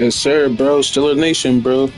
Yes, sir, bro. Still a nation, bro.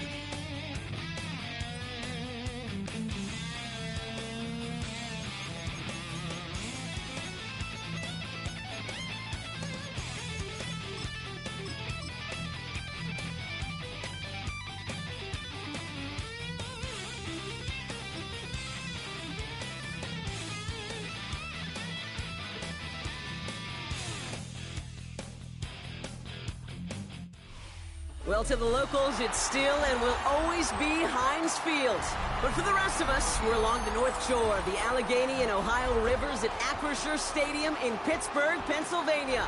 Well, to the locals, it's still and will always be Heinz Field. But for the rest of us, we're along the North Shore, the Allegheny and Ohio rivers at Acrisure Stadium in Pittsburgh, Pennsylvania.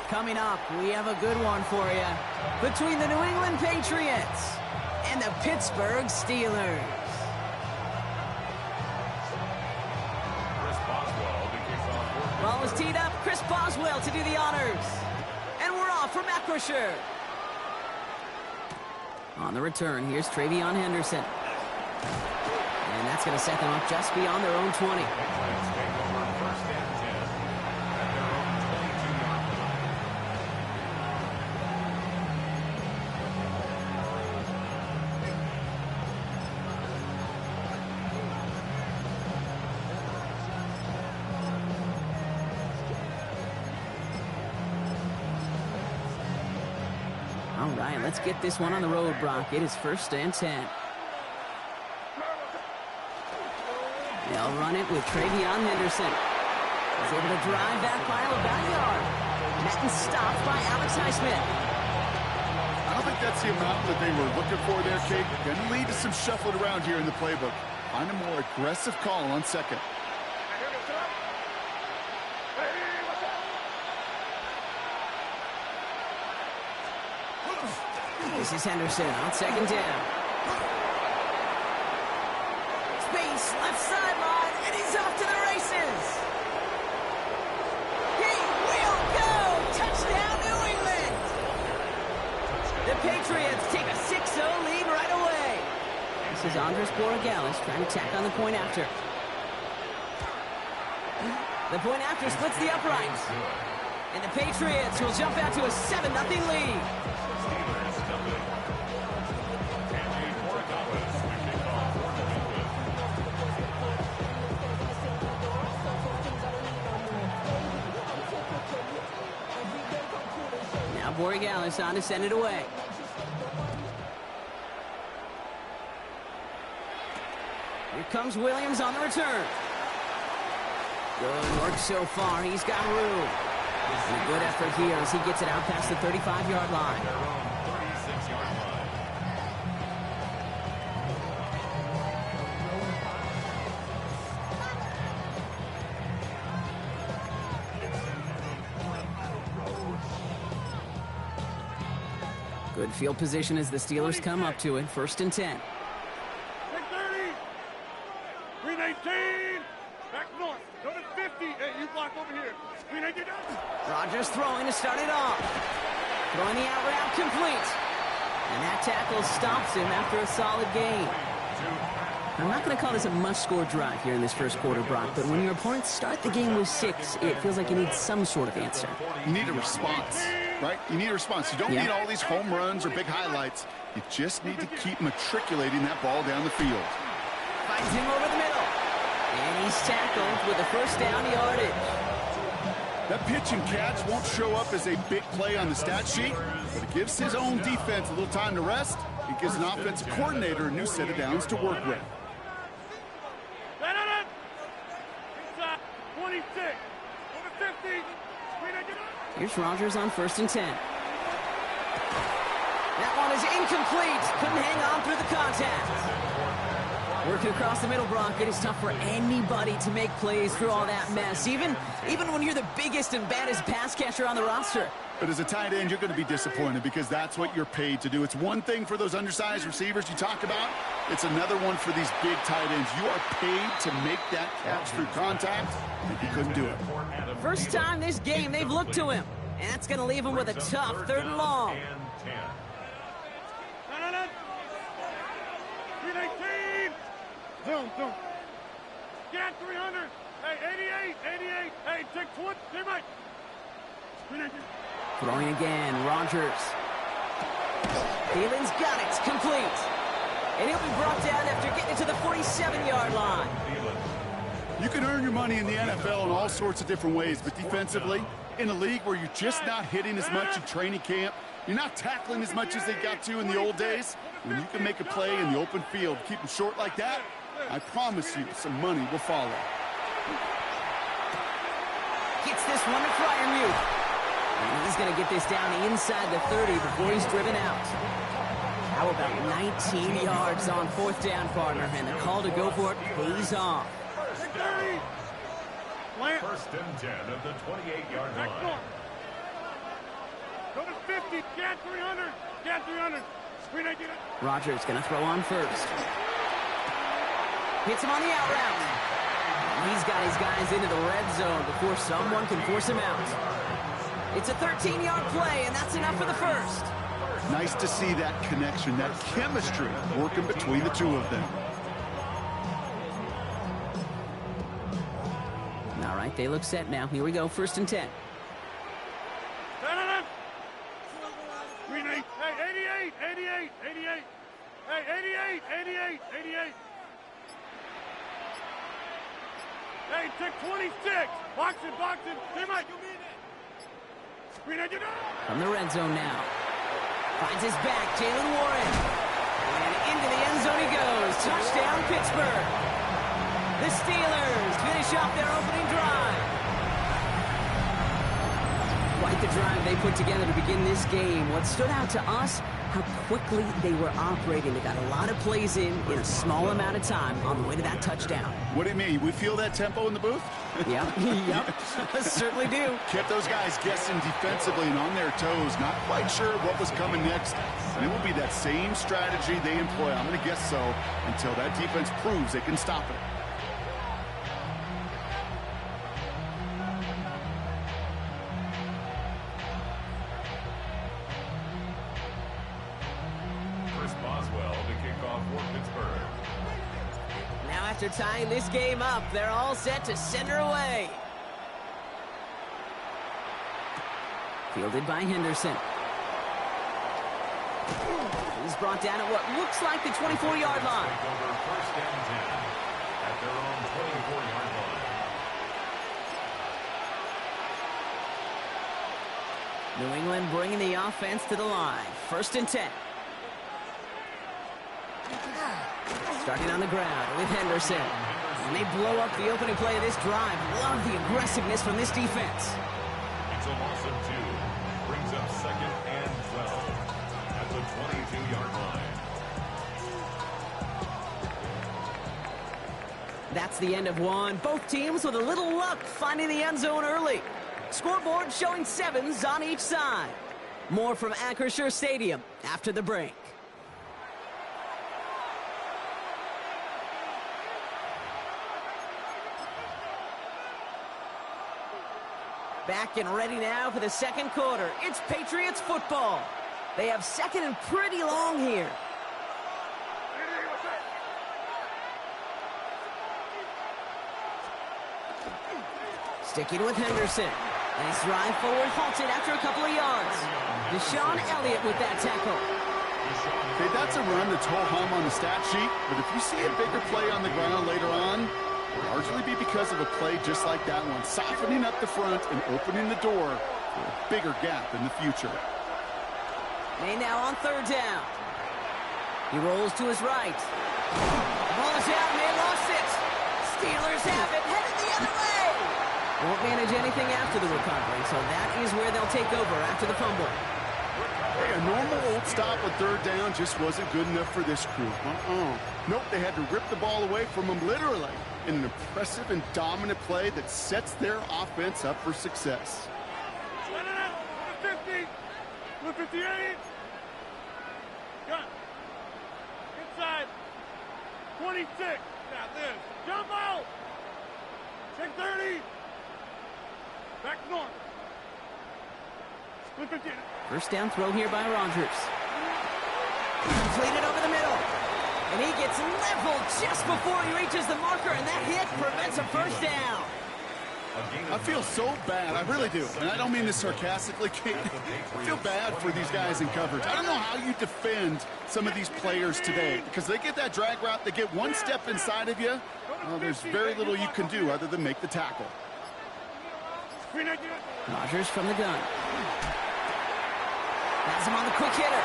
Coming up, we have a good one for you. Between the New England Patriots and the Pittsburgh Steelers. Ball is teed up. Chris Boswell to do the honors. And we're off from Acrisure. On the return, here's Travion Henderson. And that's going to set them up just beyond their own 20. All right, let's get this one on the road, Brock. It is 1st and 10. They'll run it with Travion Henderson. He's able to drive that pile about a yard. Met and stopped by Alex Highsmith. I don't think that's the amount that they were looking for there, Kate. Going to lead to some shuffling around here in the playbook. Find a more aggressive call on second. This is Henderson on 2nd down. Space, left sideline, and he's off to the races. He will go! Touchdown, New England! The Patriots take a 6-0 lead right away. This is Andres Borregales trying to tack on the point after. The point after splits the uprights. And the Patriots will jump out to a 7-0 lead. Now Borregales on to send it away. Here comes Williams on the return. Good work so far. He's got room. And a good effort here as he gets it out past the 35-yard line. Good field position as the Steelers come up to it. 1st and 10. 319. Back north. Go to 50. Hey, you block over here. 319. Rodgers throwing to start it off. Throwing the out route complete. And that tackle stops him after a solid gain. I'm not going to call this a must-score drive here in this first quarter, Brock, but when your opponents start the game with 6, it feels like you need some sort of answer. You need a response, right? You need a response. You don't need all these home runs or big highlights. You just need to keep matriculating that ball down the field. Finds him over the middle. And he's tackled with a first down yardage. That pitch and catch won't show up as a big play on the stat sheet, but it gives his own defense a little time to rest. It gives an offensive coordinator a new set of downs to work with. 26. Over 50. Here's Rodgers on 1st and 10. That one is incomplete. Couldn't hang on through the contact. Working across the middle, Brock. It is tough for anybody to make plays through all that mess, even when you're the biggest and baddest pass catcher on the roster. But as a tight end, you're going to be disappointed because that's what you're paid to do. It's one thing for those undersized receivers you talk about. It's another one for these big tight ends. You are paid to make that catch through contact, and he couldn't do it. First time this game they've looked to him, and that's going to leave him with a tough 3rd and long. 319. Zoom. Get 300. Hey, 88. Hey, take 20. Hey, Mike. 319. Throwing again, Rodgers. Thielen's got it, complete. And he'll be brought down after getting to the 47-yard line. You can earn your money in the NFL in all sorts of different ways, but defensively, in a league where you're just not hitting as much in training camp, you're not tackling as much as they got to in the old days, when you can make a play in the open field, keep them short like that, I promise you some money will follow. Gets this one to Freiermuth. And he's going to get this down inside the 30 before he's driven out. How about 19 yards on 4th down, partner? And the call to go for it pays off. 1st and 10 at the 28-yard line. Go to 50. Get 300. Get 300. Rodgers going to throw on 1st. Hits him on the out route. And he's got his guys into the red zone before someone can force him out. It's a 13-yard play, and that's enough for the 1st. Nice to see that connection, that chemistry working between the two of them. All right, they look set now. Here we go, 1st and 10. Hey, 88. Hey, 88. Hey, take 26. Box it. Hey, Mike. From the red zone now. Finds his back, Jalen Warren. And into the end zone he goes. Touchdown, Pittsburgh. The Steelers finish off their opening drive. Quite the drive they put together to begin this game. What stood out to us, how quickly they were operating. They got a lot of plays in a small amount of time on the way to that touchdown. What do you mean? We feel that tempo in the booth? Yep, certainly do. Kept those guys guessing defensively and on their toes, not quite sure what was coming next. And it will be that same strategy they employ, I'm going to guess so, until that defense proves they can stop it. After tying this game up, they're all set to send her away. Fielded by Henderson. He's brought down at what looks like the 24-yard line. Take over first and 10 at their own 24-yard line. New England bringing the offense to the line. First and 10. Starting on the ground with Henderson. And they blow up the opening play of this drive. Love the aggressiveness from this defense. It's a loss of 2. Brings up second and 12 at the 22-yard line. That's the end of one. Both teams with a little luck finding the end zone early. Scoreboard showing 7s on each side. More from Acrisure Stadium after the break. Back and ready now for the second quarter. It's Patriots football. They have second and pretty long here. Sticking with Henderson. Nice drive forward, halted after a couple of yards. Deshaun Elliott with that tackle. Okay, that's a run that's ho-hum on the stat sheet, but if you see a bigger play on the ground later on, it'll largely be because of a play just like that one, softening up the front and opening the door for a bigger gap in the future. May now on third down. He rolls to his right. Ball is out, and they lost it. Steelers have it, headed the other way. Won't manage anything after the recovery, so that is where they'll take over after the fumble. Hey, a normal old stop with third down just wasn't good enough for this crew. Nope, they had to rip the ball away from them literally in an impressive and dominant play that sets their offense up for success. 50, 58. Gun. Inside. 26. Now this. Jump out. Check 30. Back north. Split 15. First down throw here by Rodgers. Completed over the middle. And he gets leveled just before he reaches the marker, and that hit prevents a first down. I feel so bad, I really do. And I don't mean this sarcastically, Kate. I feel bad for these guys in coverage. I don't know how you defend some of these players today, because they get that drag route, they get one step inside of you. Well, there's very little you can do other than make the tackle. Rodgers from the gun. Has him on the quick hitter.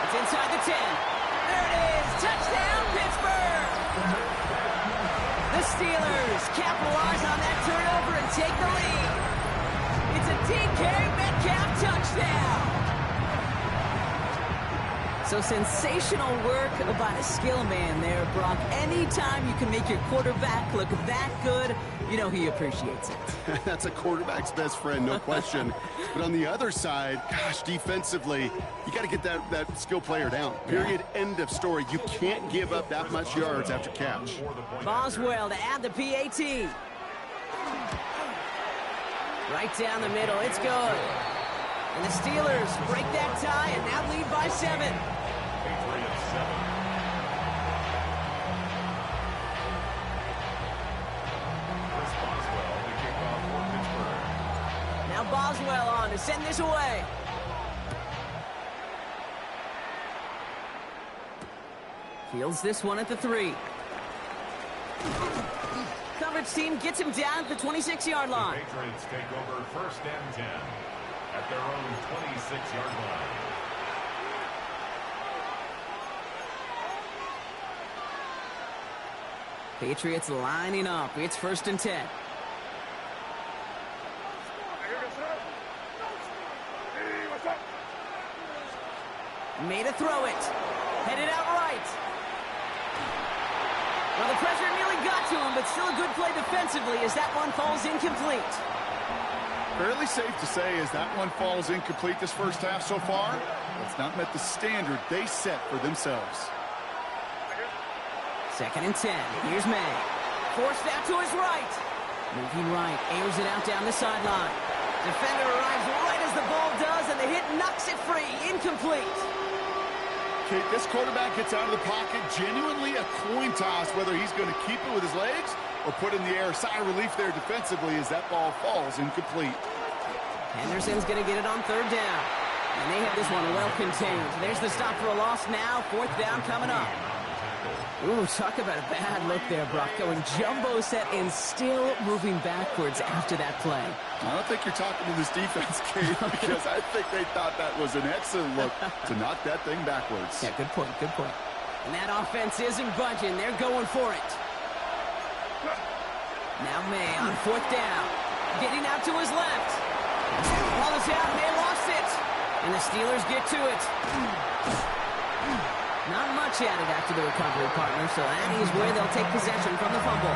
It's inside the 10. There it is. Touchdown, Pittsburgh. The Steelers capitalize on that turnover and take the lead. It's a DK Metcalf touchdown. So sensational work by a skill man there, Brock. Anytime you can make your quarterback look that good, you know he appreciates it. That's a quarterback's best friend, no question. But on the other side, gosh, defensively, you got to get that skill player down. Period. End of story. You can't give up that much yards after catch. Boswell to add the PAT. Right down the middle. It's good. And the Steelers break that tie and now lead by 7. Patriots 7. Chris Boswell to kick off for Pittsburgh. Now Boswell on to send this away. Fields this one at the 3. Coverage team gets him down at the 26-yard line. The Patriots take over first and 10 at their own 26-yard line. Patriots lining up. It's first and 10. Made a throw it. Headed out right. Well, the pressure nearly got to him, but still a good play defensively as that one falls incomplete. Fairly safe to say as that one falls incomplete this first half so far, it's not met the standard they set for themselves. Second and 10. Here's May. Forced out to his right. Moving right. Airs it out down the sideline. Defender arrives right as the ball does, and the hit knocks it free. Incomplete. Kate, this quarterback gets out of the pocket, genuinely a coin toss whether he's going to keep it with his legs or put in the air. Sigh of relief there defensively as that ball falls incomplete. Henderson's going to get it on third down. And they have this one well contained. There's the stop for a loss now. Fourth down coming up. Ooh, talk about a bad look there, Brock. Going jumbo set and still moving backwards after that play. I don't think you're talking to this defense, Kate, because I think they thought that was an excellent look to knock that thing backwards. Yeah, good point, good point. And that offense isn't budging. They're going for it. Now May on fourth down. Getting out to his left. Ball is out. May lost it. And the Steelers get to it. Not much added after the recovery, partner, so that is where they'll take possession from the fumble.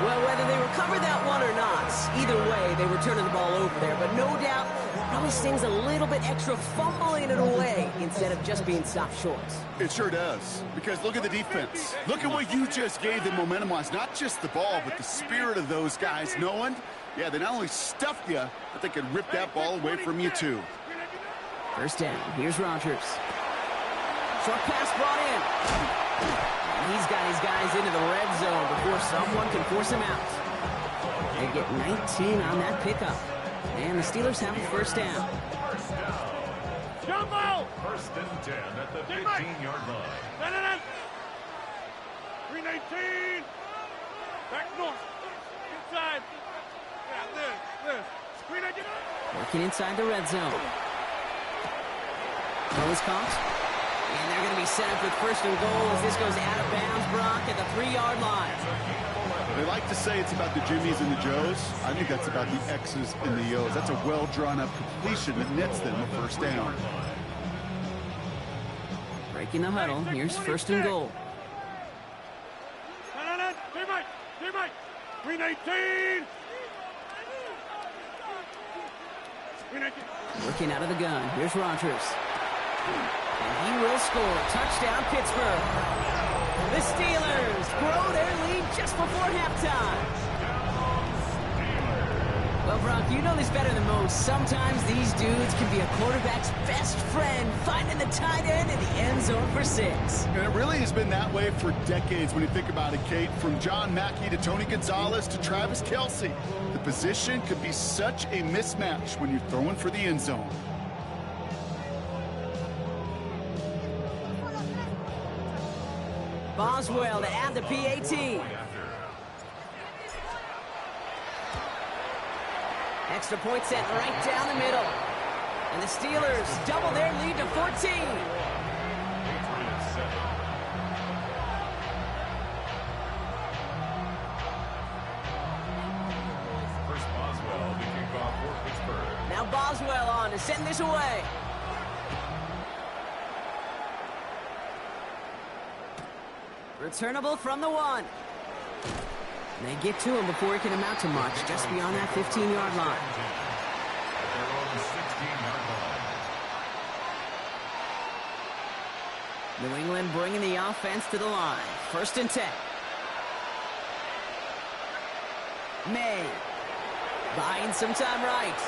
Well, whether they recover that one or not, either way, they were turning the ball over there. But no doubt, probably stings a little bit extra fumbling it away instead of just being stopped short. It sure does, because look at the defense. Look at what you just gave them momentum-wise. Not just the ball, but the spirit of those guys knowing, yeah, they not only stuffed you, but they could rip that ball away from you, too. First down. Here's Rodgers. Short pass brought in. And he's got his guys into the red zone before someone can force him out. They get 19 on that pickup. And the Steelers have a first down. Jumbo! First and 10 at the 15-yard line. 319. Back north. Inside. Yeah, this. Screen again. Working inside the red zone. Throw is caught. And they're going to be set up with first and goal as this goes out of bounds, Brock, at the 3-yard line. They like to say it's about the Jimmies and the Joes. I think that's about the X's and the O's. That's a well-drawn-up completion that nets them a first down. Breaking the huddle. Here's first and goal. 319. Working out of the gun. Here's Rodgers. And he will score. Touchdown, Pittsburgh. The Steelers grow their lead just before halftime. Well, Brock, you know this better than most. Sometimes these dudes can be a quarterback's best friend, finding the tight end in the end zone for 6. And it really has been that way for decades when you think about it, Kate. From John Mackey to Tony Gonzalez to Travis Kelce. The position could be such a mismatch when you're throwing for the end zone. Boswell to add the PAT. Extra point set right down the middle. And the Steelers double their lead to 14. First Boswell to kick off for Pittsburgh. Now Boswell on to send this away. Returnable from the 1. They get to him before he can amount to much, just beyond that 15-yard line. At their own 16-yard line. New England bringing the offense to the line. First and 10. May. Buying some time right.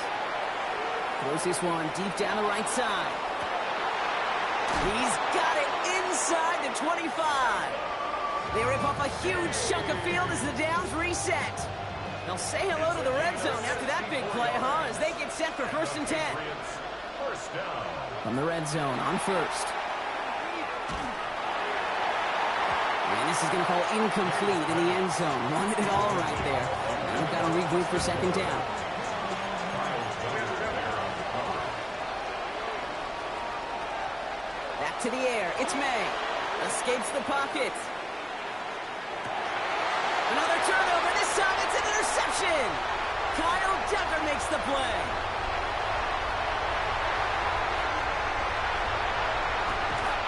Throws this one deep down the right side. He's got it inside the 25. They rip off a huge chunk of field as the downs reset. They'll say hello to the red zone after that big play, huh? As they get set for first and 10. First down. From the red zone on first. And this is going to fall incomplete in the end zone. Wanted it all right there. Now we've got to regroup for second down. Back to the air. It's May. Escapes the pocket. Another turnover. This time it's an interception. Kyle Tucker makes the play.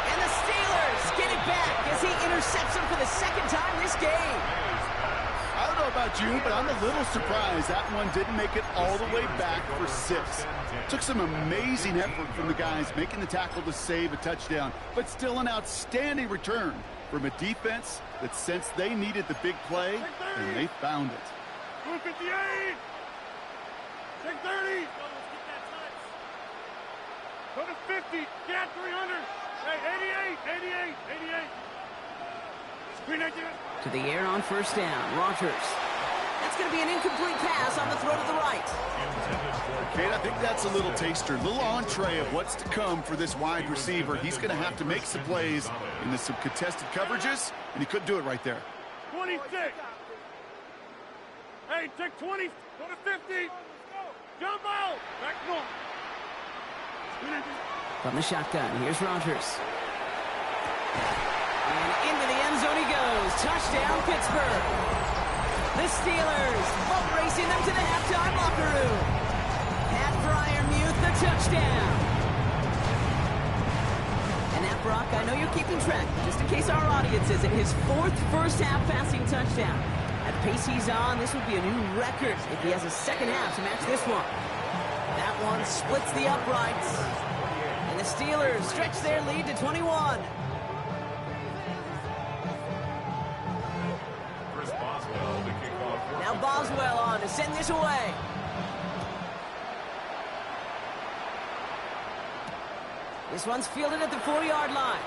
And the Steelers get it back as he intercepts him for the second time this game. I don't know about you, but I'm a little surprised that one didn't make it all the way back for 6. Took some amazing effort from the guys making the tackle to save a touchdown, but still an outstanding return from a defense that sensed they needed the big play, and they found it. 258. 630. Go to 50. Get 300. Hey, 88. Screen again. To the air on first down. Rodgers. And That's going to be an incomplete pass on the throw to the right. Kate, I think that's a little taster, a little entree of what's to come for this wide receiver. He's going to have to make some plays into some contested coverages, and he couldn't do it right there. 26. Hey, take 20. Go to 50. Jump out. Back north. From the shotgun, here's Rodgers. And into the end zone he goes. Touchdown, Pittsburgh. The Steelers both racing them to the halftime locker room. Pat Fryermuth, the touchdown. And that, Brock, I know you're keeping track, just in case our audience isn't, his 4th first-half passing touchdown. At the pace he's on, this would be a new record if he has a second half to match this one. That one splits the uprights. And the Steelers stretch their lead to 21. Now Boswell on to send this away. This one's fielded at the 4-yard line.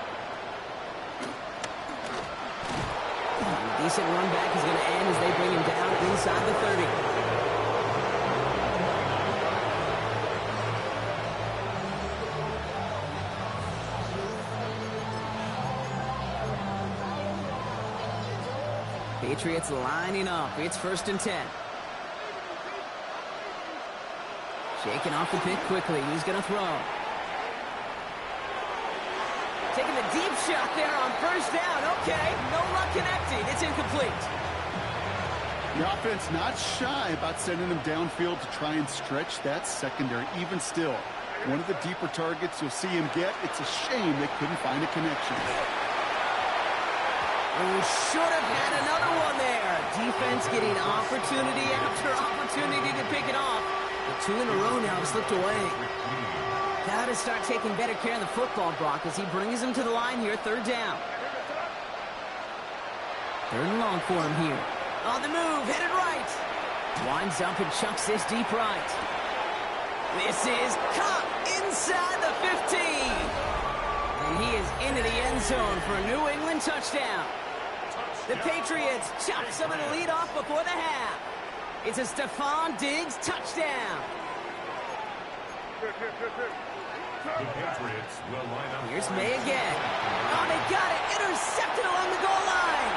A decent run back is going to end as they bring him down inside the 30. Patriots lining up. It's 1st and 10. Shaking off the pick quickly. He's going to throw. Taking the deep shot there on 1st down. Okay, no luck connecting. It's incomplete. The offense not shy about sending him downfield to try and stretch that secondary. Even still, one of the deeper targets you'll see him get. It's a shame they couldn't find a connection. We should have had another one there. Defense getting opportunity after opportunity to pick it off. The 2 in a row now have slipped away. Got to start taking better care of the football, Brock, as he brings him to the line here, 3rd down. 3rd and long for him here. On the move, headed right. Winds up and chucks this deep right. This is caught inside the 15. And he is into the end zone for a New England touchdown. The Patriots chop some of the lead off before the half. It's a Stephon Diggs touchdown. The Patriots will line up. Here's May again. Oh, they got it. Intercepted along the goal line.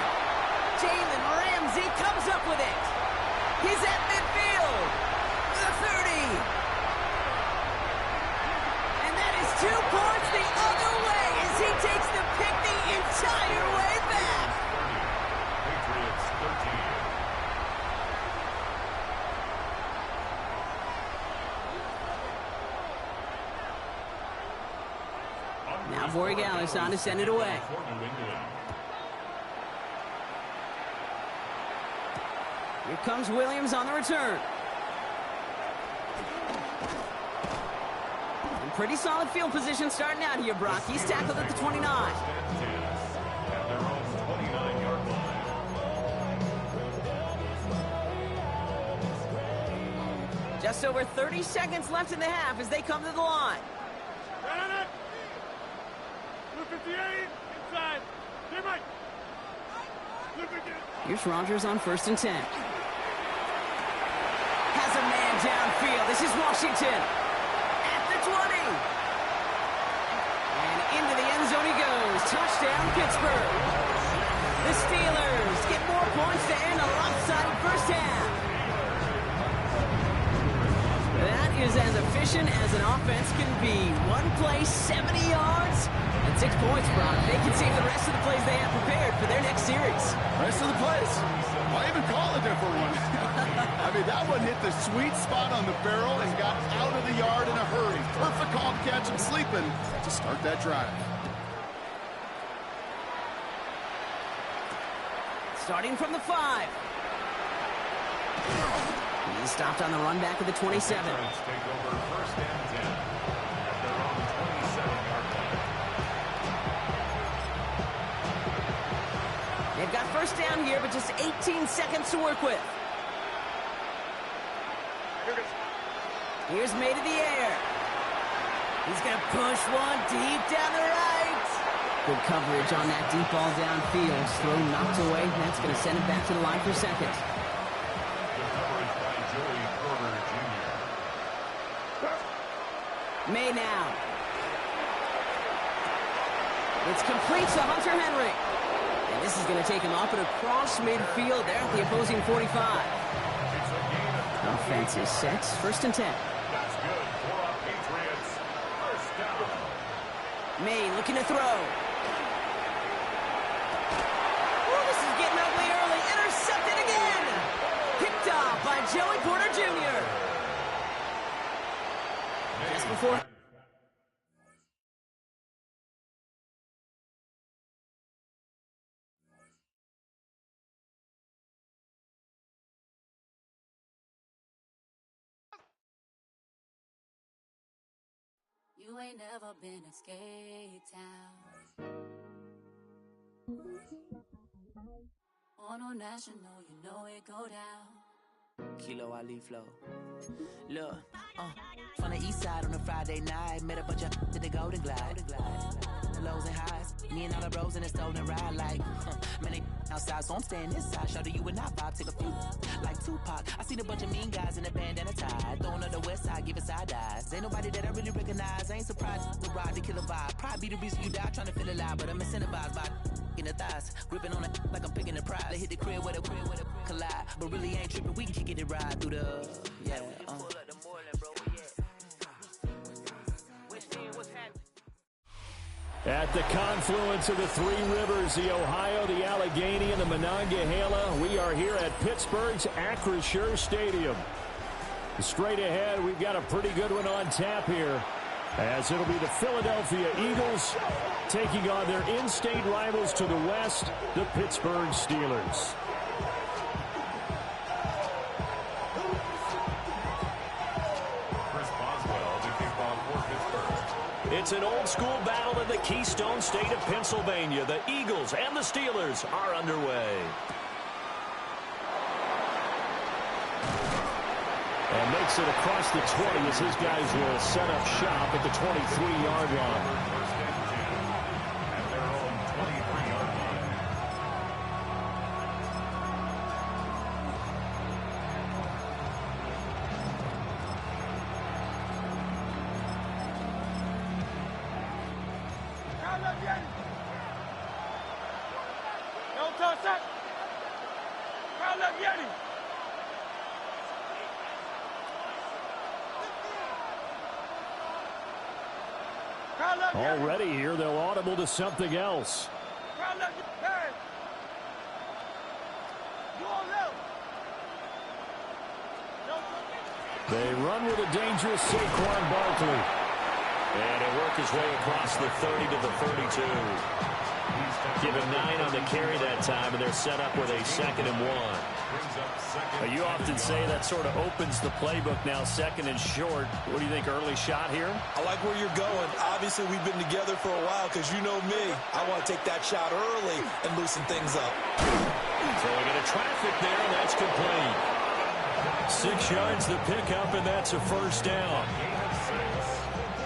Jalen Ramsey comes up with it. He's at midfield. The 30. And that is 2 points the other way as he takes the pick the entire way back. Patriots 13. Now Borregales on to send it away. Here comes Williams on the return. And pretty solid field position starting out here, Brock. He's tackled at the 29. At their own 29-yard line. Just over 30 seconds left in the half as they come to the line. Got it. 58 inside. Get right. Here's Rodgers on 1st and 10. Has a man downfield. This is Washington. At the 20. And into the end zone he goes. Touchdown, Pittsburgh. The Steelers get more points to end a lopsided first half. That is as efficient as an offense can be. One play, 70 yards, and 6 points, Brock. They can save the rest of the plays they have prepared for their next series. Rest of the plays? Why even call a different one? I mean, that one hit the sweet spot on the barrel and got out of the yard in a hurry. Perfect call to catch him sleeping to start that drive. Starting from the 5. He's stopped on the run back of the 27. Take over 1st and 10 at their own 27-yard line. They've got 1st down here, but just 18 seconds to work with. Here's May to the air. He's going to push one deep down the right. Good coverage on that deep ball downfield. Throw knocked away. That's going to send it back to the line for 2nd. The May now. It's complete to Hunter Henry. And this is going to take him up and across midfield there at the opposing 45. Offense is set. 1st and 10. That's good for our Patriots. First down. May looking to throw. Oh, this is getting ugly early. Intercepted again. Picked off by Joey Porter Jr. Just before... You ain't never been in skate town. On a national, you know it go down. Kilo Ali flow. Look, from the east side on a Friday night, met a bunch of to the Golden Glide. The lows and highs, me and all the bros in a stolen ride like, man, they outside, so I'm staying inside. Show you and I vibe, take a few, like Tupac. I seen a bunch of mean guys in a bandana tie, throwing on the west side, giving side eyes. Ain't nobody that I really recognize, I ain't surprised to ride the killer vibe. Probably be the reason you die, trying to feel alive, but I'm incentivized by in the thighs, gripping on it like I'm picking the prize. They hit the crib with a collide, but really ain't tripping. We can kick it and ride through the At the confluence of the three rivers, the Ohio, the Allegheny, and the Monongahela, we are here at Pittsburgh's Acrisure Stadium. Straight ahead, we've got a pretty good one on tap here, as it'll be the Philadelphia Eagles taking on their in-state rivals to the west, the Pittsburgh Steelers. It's an old-school battle in the Keystone State of Pennsylvania. The Eagles and the Steelers are underway. And makes it across the 20 as his guys will set up shop at the 23-yard line. At their own 23-yard line. Don't touch that. Round up, Yeti. Already here, they'll audible to something else. They run with a dangerous Saquon Barkley. And he'll work his way across the 30 to the 32. Give him 9 on the carry that time, and they're set up with a 2nd and 1. You often say that sort of opens the playbook now, 2nd and short. What do you think, early shot here? I like where you're going. Obviously, we've been together for a while because you know me. I want to take that shot early and loosen things up. Throwing into traffic there, and that's complete. 6 yards the pickup, and that's a first down.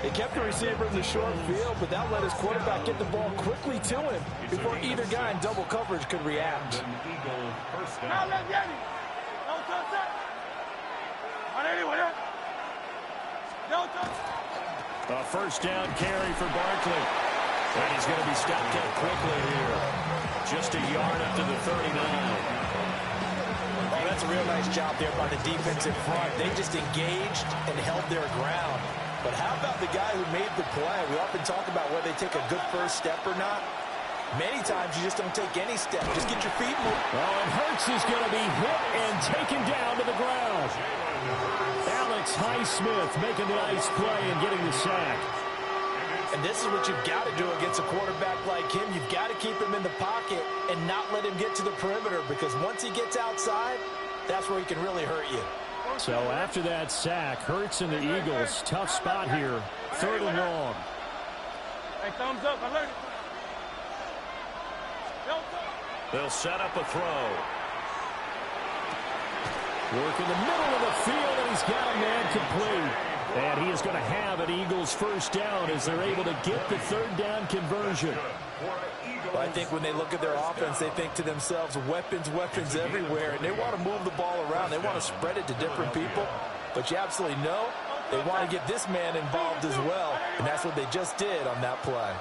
They kept the receiver in the short field, but that let his quarterback get the ball quickly to him before either guy in double coverage could react. A first down carry for Barkley. And he's going to be stopped up quickly here. Just a yard up to the 39. Well, that's a real nice job there by the defense in front. They just engaged and held their ground. But how about the guy who made the play? We often talk about whether they take a good first step or not. Many times you just don't take any step. Just get your feet moving. Oh, and Hurts is going to be hit and taken down to the ground. Alex Highsmith making the nice play and getting the sack. And this is what you've got to do against a quarterback like him. You've got to keep him in the pocket and not let him get to the perimeter, because once he gets outside, that's where he can really hurt you. So after that sack, Hurts and the Eagles, tough spot here, 3rd and long. Hey, thumbs up. I learned it. They'll set up a throw. Work in the middle of the field, and he's got a man complete. And he is going to have an Eagles first down as they're able to get the 3rd down conversion. But I think when they look at their offense, they think to themselves, weapons, weapons everywhere. And they want to move the ball around. They want to spread it to different people. But you absolutely know They want to get this man involved as well, and that's what they just did on that play.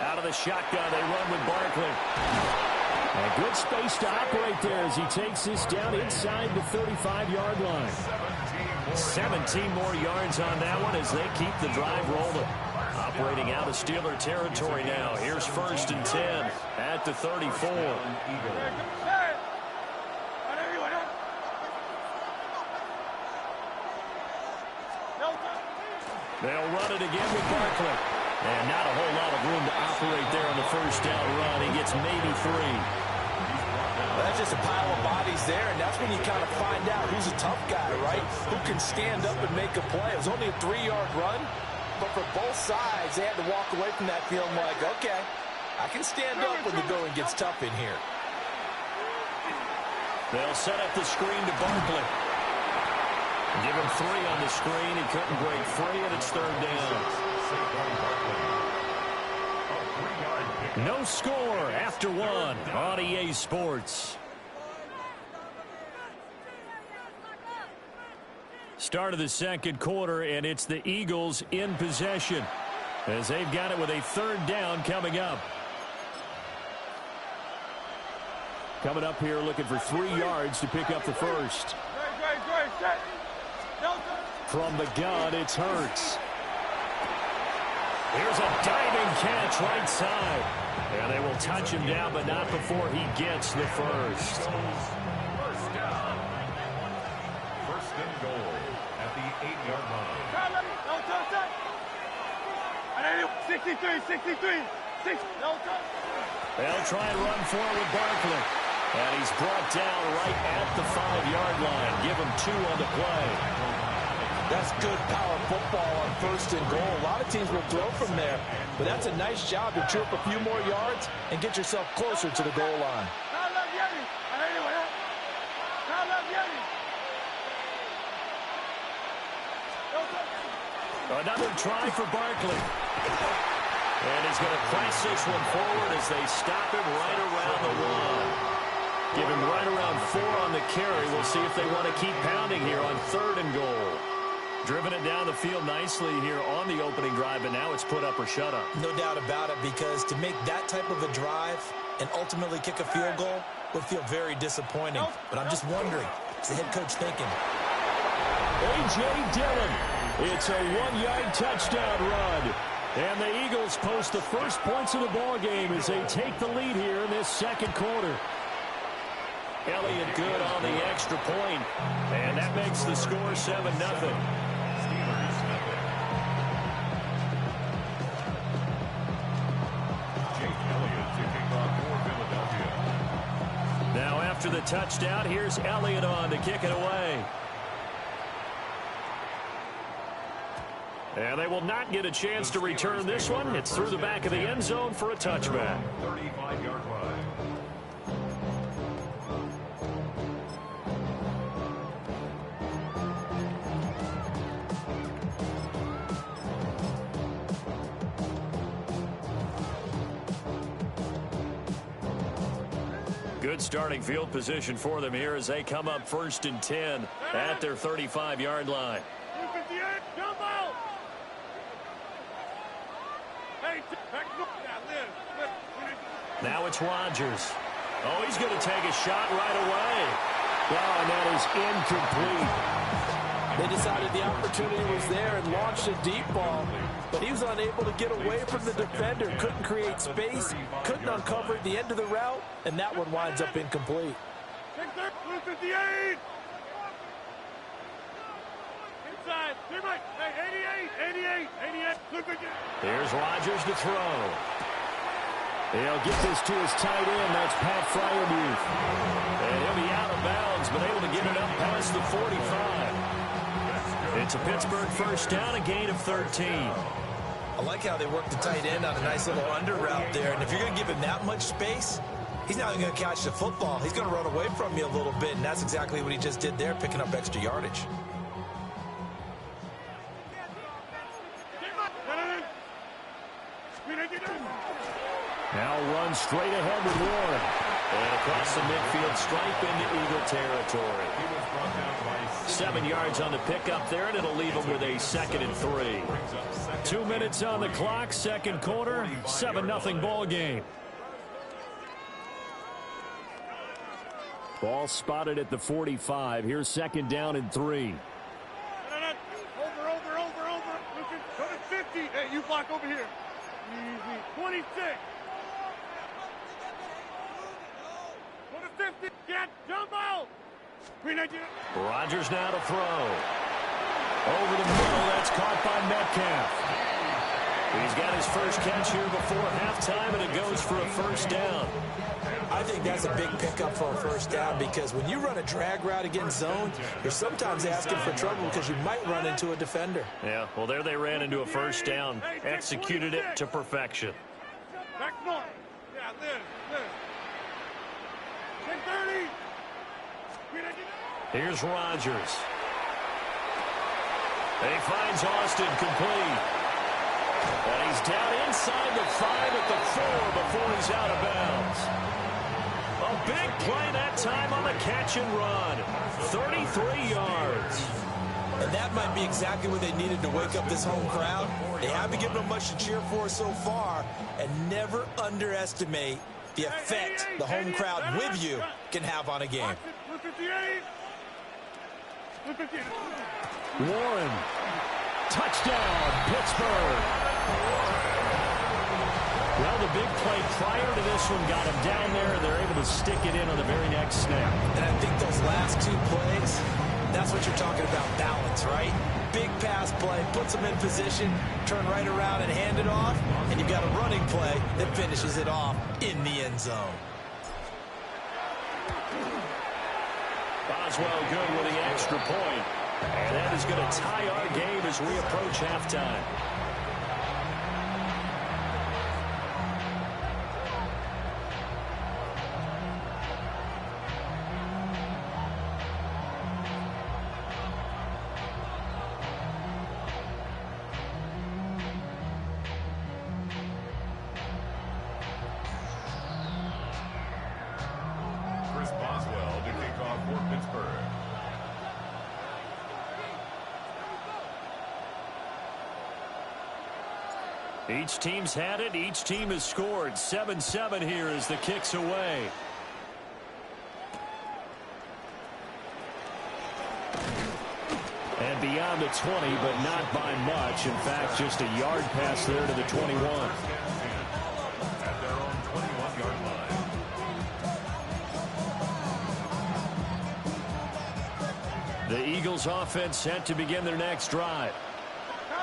Out of the shotgun, they run with Barkley. A good space to operate there as he takes this down inside the 35-yard line. 17 more yards on that one as they keep the drive rolling. Operating out of Steeler territory now. Here's 1st and 10 at the 34. They'll run it again with Barkley. And not a whole lot of room to operate there on the 1st down run. He gets maybe 3. Well, that's just a pile of bodies there, and that's when you kind of find out who's a tough guy, right? Who can stand up and make a play. It was only a 3-yard run, but for both sides, they had to walk away from that feeling like, okay, I can stand up when the going gets tough in here. They'll set up the screen to Barkley. Give him 3 on the screen. He couldn't break free, and it's 3rd down. No score after 1 on EA Sports. Start of the 2nd quarter, and it's the Eagles in possession as they've got it with a 3rd down coming up. Coming up here looking for 3 yards to pick up the first. From the gun, it's Hurts. Here's a diving catch right side. And they will touch him down, but not before he gets the first. 1st down. 1st and goal at the 8-yard line. 63. They'll try and run forward Barkley. And he's brought down right at the 5-yard line. Give him 2 on the play. That's good power football on 1st and goal. A lot of teams will throw from there, but that's a nice job to chew up a few more yards and get yourself closer to the goal line. Another try for Barkley. And he's going to press this one forward as they stop him right around the 1. Give him right around 4 on the carry. We'll see if they want to keep pounding here on 3rd and goal. Driven it down the field nicely here on the opening drive, but now it's put up or shut up. No doubt about it, because to make that type of a drive and ultimately kick a field goal would feel very disappointing. But I'm just wondering, what's the head coach thinking? A.J. Dillon. It's a 1-yard touchdown run. And the Eagles post the first points of the ball game as they take the lead here in this 2nd quarter. Elliott good on the extra point, and that makes the score 7-0. Now after the touchdown, here's Elliott on to kick it away. And they will not get a chance to return this one. It's through the back of the end zone for a touchback. 35-yard line. Good starting field position for them here as they come up 1st and 10 at their 35-yard line. Now it's Rodgers. Oh, he's going to take a shot right away. Oh, and that is incomplete. They decided the opportunity was there and launched a deep ball, but he was unable to get away from the defender, couldn't create space, couldn't uncover the end of the route, and that one winds up incomplete. Inside. Hey, 88. Here's Rodgers to throw. He'll get this to his tight end. That's Pat Freiermuth. And he'll be out of bounds, but able to get it up past the 45. It's a Pittsburgh 1st down, a gain of 13. I like how they work the tight end on a nice little under route there. And if you're going to give him that much space, he's not even going to catch the football. He's going to run away from you a little bit, and that's exactly what he just did there, picking up extra yardage. Now run straight ahead with Warren. And across the midfield stripe into Eagle territory. 7 yards on the pickup there, and it'll leave them with a 2nd and 3. 2 minutes on the clock, second quarter, 7-0 ball game. Ball spotted at the 45. Here's 2nd down and 3. Over. Listen, go to 50. Hey, you block over here. Easy. 26. Go to 50. Get jump out. Rodgers now to throw. Over the middle, that's caught by Metcalf. He's got his first catch here before halftime, and it goes for a first down. I think that's a big pickup for a first down because when you run a drag route against zone, you're sometimes asking for trouble because you might run into a defender. Yeah, well, there they ran into a first down, executed it to perfection. Back north. Yeah, this. 10-30. Here's Rodgers. He finds Austin complete. And he's down inside the 5 at the 4 before he's out of bounds. A big play that time on the catch and run. 33 yards. And that might be exactly what they needed to wake up this home crowd. They haven't given them much to cheer for so far. And never underestimate the effect the home crowd with you can have on a game. Warren. Touchdown, Pittsburgh. Well, the big play prior to this one got him down there, and they're able to stick it in on the very next snap. And I think those last 2 plays, that's what you're talking about, balance, right? Big pass play, puts them in position, turn right around and hand it off, and you've got a running play that finishes it off in the end zone. Boswell good with the extra point. And that is going to tie our game as we approach halftime. Chris Boswell to kick off for Pittsburgh. Each team's had it. Each team has scored. 7-7 here as the kick's away. And beyond the 20, but not by much. In fact, just a yard pass there to the 21. At their own 21-yard line. The Eagles offense set to begin their next drive.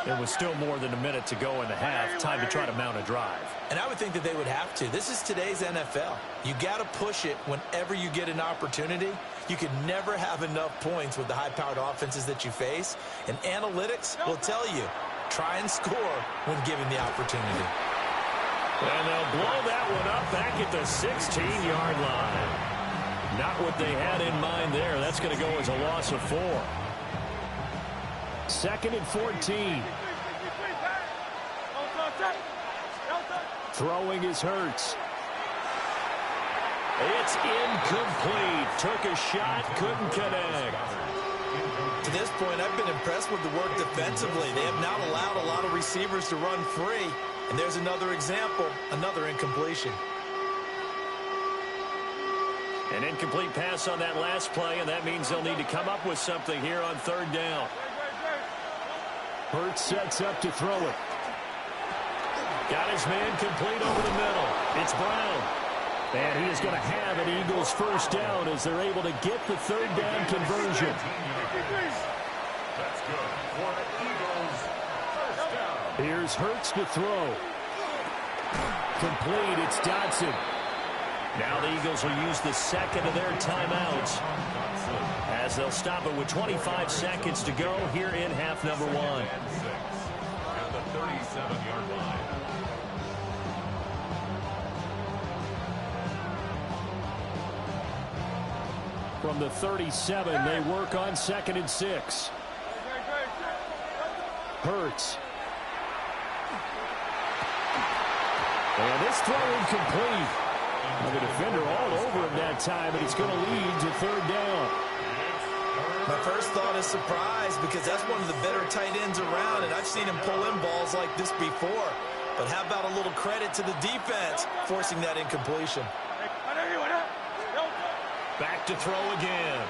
There was still more than a minute to go in the half. Time to try to mount a drive. And I would think that they would have to. This is today's NFL. You got to push it whenever you get an opportunity. You can never have enough points with the high-powered offenses that you face. And analytics will tell you, try and score when given the opportunity. And they'll blow that one up back at the 16-yard line. Not what they had in mind there. That's going to go as a loss of 4. 2nd and 14. Throwing is Hurts. It's incomplete. Took a shot, couldn't connect. To this point, I've been impressed with the work defensively. They have not allowed a lot of receivers to run free. And there's another example, another incompletion. An incomplete pass on that last play, and that means they'll need to come up with something here on 3rd down. Hurts sets up to throw it. Got his man complete over the middle. It's Brown. And he is going to have an Eagles first down as they're able to get the 3rd down conversion. That's good for the Eagles. First down. Here's Hurts to throw. Complete. It's Dodson. Now the Eagles will use the 2nd of their timeouts as they'll stop it with 25 seconds to go here in half number 1. At the 37-yard line. From the 37, they work on 2nd and 6. Hurts. And this throw incomplete. The defender all over him that time, and it's going to lead to third down. My first thought is surprise, because that's one of the better tight ends around, and I've seen him pull in balls like this before. But how about a little credit to the defense forcing that incompletion? Back to throw again.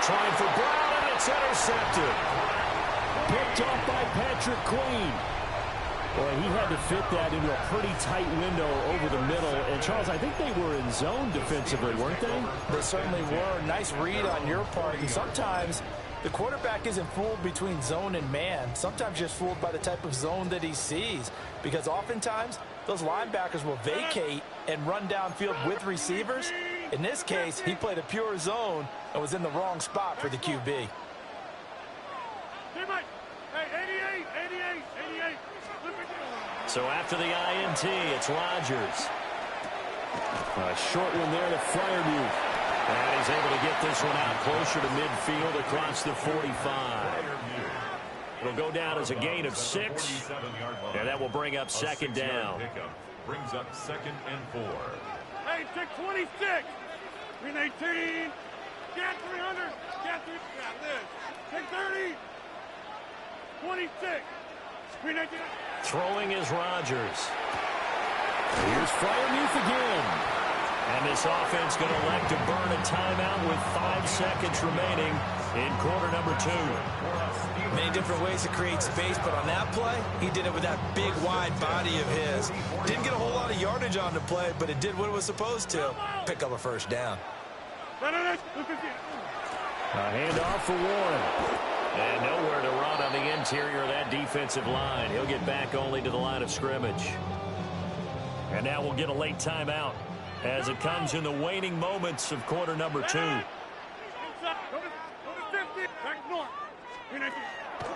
Trying for Brown, and it's intercepted. Picked off by Patrick Queen. Boy, he had to fit that into a pretty tight window over the middle. And, Charles, I think they were in zone defensively, weren't they? They certainly were. Nice read on your part. And sometimes the quarterback isn't fooled between zone and man. Sometimes just fooled by the type of zone that he sees. Because oftentimes, those linebackers will vacate and run downfield with receivers. In this case, he played a pure zone and was in the wrong spot for the QB. So after the INT, it's Rodgers. A short one there to Freiermuth. And he's able to get this one out closer to midfield across the 45. It'll go down as a gain of 6. And that will bring up second down. Brings up 2nd and 4. Hey, take 26. Green 18. Get 300. Get 3. Got this. Take 30. 26. Green 18. Throwing is Rodgers. Here's Freiermuth again. And this offense going to elect to burn a timeout with 5 seconds remaining in quarter number 2. Many different ways to create space, but on that play, he did it with that big, wide body of his. Didn't get a whole lot of yardage on the play, but it did what it was supposed to. Pick up a first down. A handoff for Warren. And nowhere to run on the interior of that defensive line. He'll get back only to the line of scrimmage. And now we'll get a late timeout as it comes in the waning moments of quarter number 2.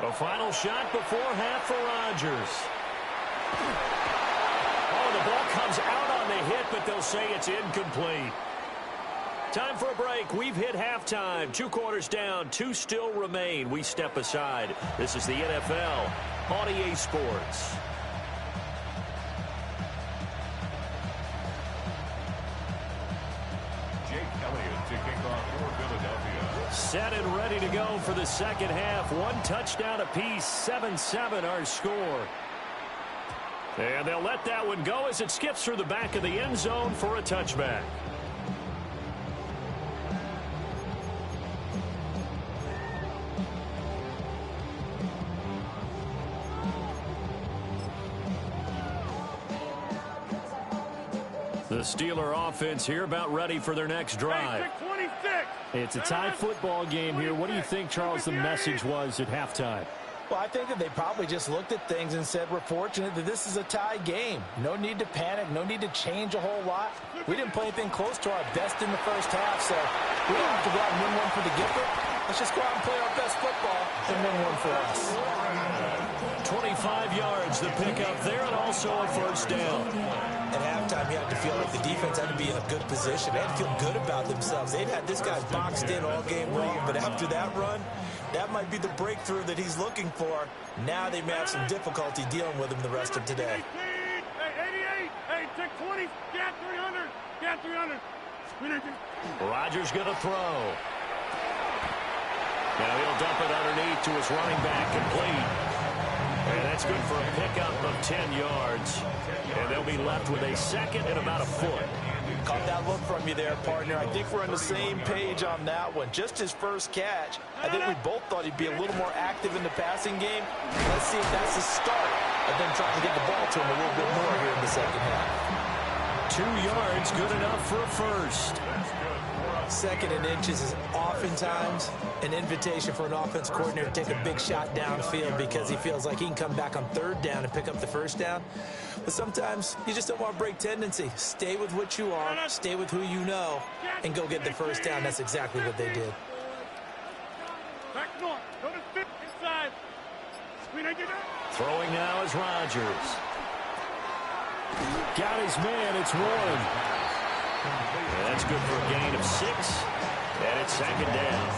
A final shot before half for Rodgers. Oh, the ball comes out on the hit, but they'll say it's incomplete. Time for a break. We've hit halftime. 2 quarters down. 2 still remain. We step aside. This is the NFL on EA Sports. To kick off for Philadelphia. Set and ready to go for the second half. 1 touchdown apiece. 7-7 our score. And they'll let that one go as it skips through the back of the end zone for a touchback. The Steeler offense here about ready for their next drive. It's a tie football game here. What do you think, Charles, the message was at halftime? Well, I think that they probably just looked at things and said, we're fortunate that this is a tie game. No need to panic. No need to change a whole lot. We didn't play anything close to our best in the first half, so we don't have to go out and win one for the giver. Let's just go out and play our best football and win one for us. 25 yards, the pickup there, and also a first down. At halftime, you had to feel like the defense had to be in a good position. They had to feel good about themselves. They'd had this guy boxed in all game long, but after that run, that might be the breakthrough that he's looking for. Now they may have some difficulty dealing with him the rest of today. Hey, 88. Hey, take 20. Get 300. Get 300. Rodgers going to throw. Now he'll dump it underneath to his running back, complete. And that's good for a pickup of 10 yards. And they'll be left with a second and about a foot. Caught that look from you there, partner. I think we're on the same page on that one. Just his first catch. I think we both thought he'd be a little more active in the passing game. Let's see if that's the start of them trying to get the ball to him a little bit more here in the second half. 2 yards, good enough for a first. Second and inches is oftentimes an invitation for an offense coordinator to take a big shot downfield because he feels like he can come back on third down and pick up the first down. But sometimes you just don't want to break tendency. Stay with what you are, stay with who you know, and go get the first down. That's exactly what they did. Throwing now is Rodgers. Got his man, it's Warren. And that's good for a gain of 6. And it's second down.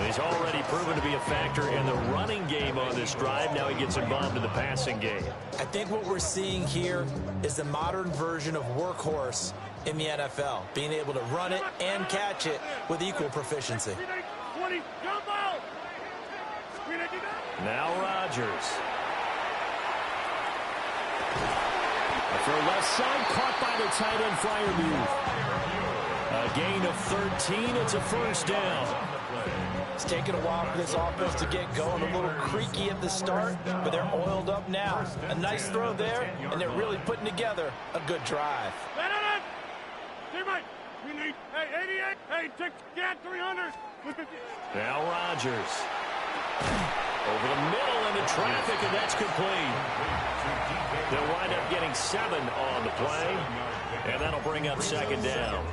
He's already proven to be a factor in the running game on this drive. Now he gets involved in the passing game. I think what we're seeing here is the modern version of workhorse in the NFL, being able to run it and catch it with equal proficiency. Now Rodgers. For left side, caught by the tight end Freiermuth. A gain of 13. It's a first down. It's taken a while for this offense to get going. A little creaky at the start, but they're oiled up now. A nice throw there, and they're really putting together a good drive. Now Rodgers. Over the middle into traffic, and that's complete. They'll wind up getting 7 on the play, and that'll bring up second down.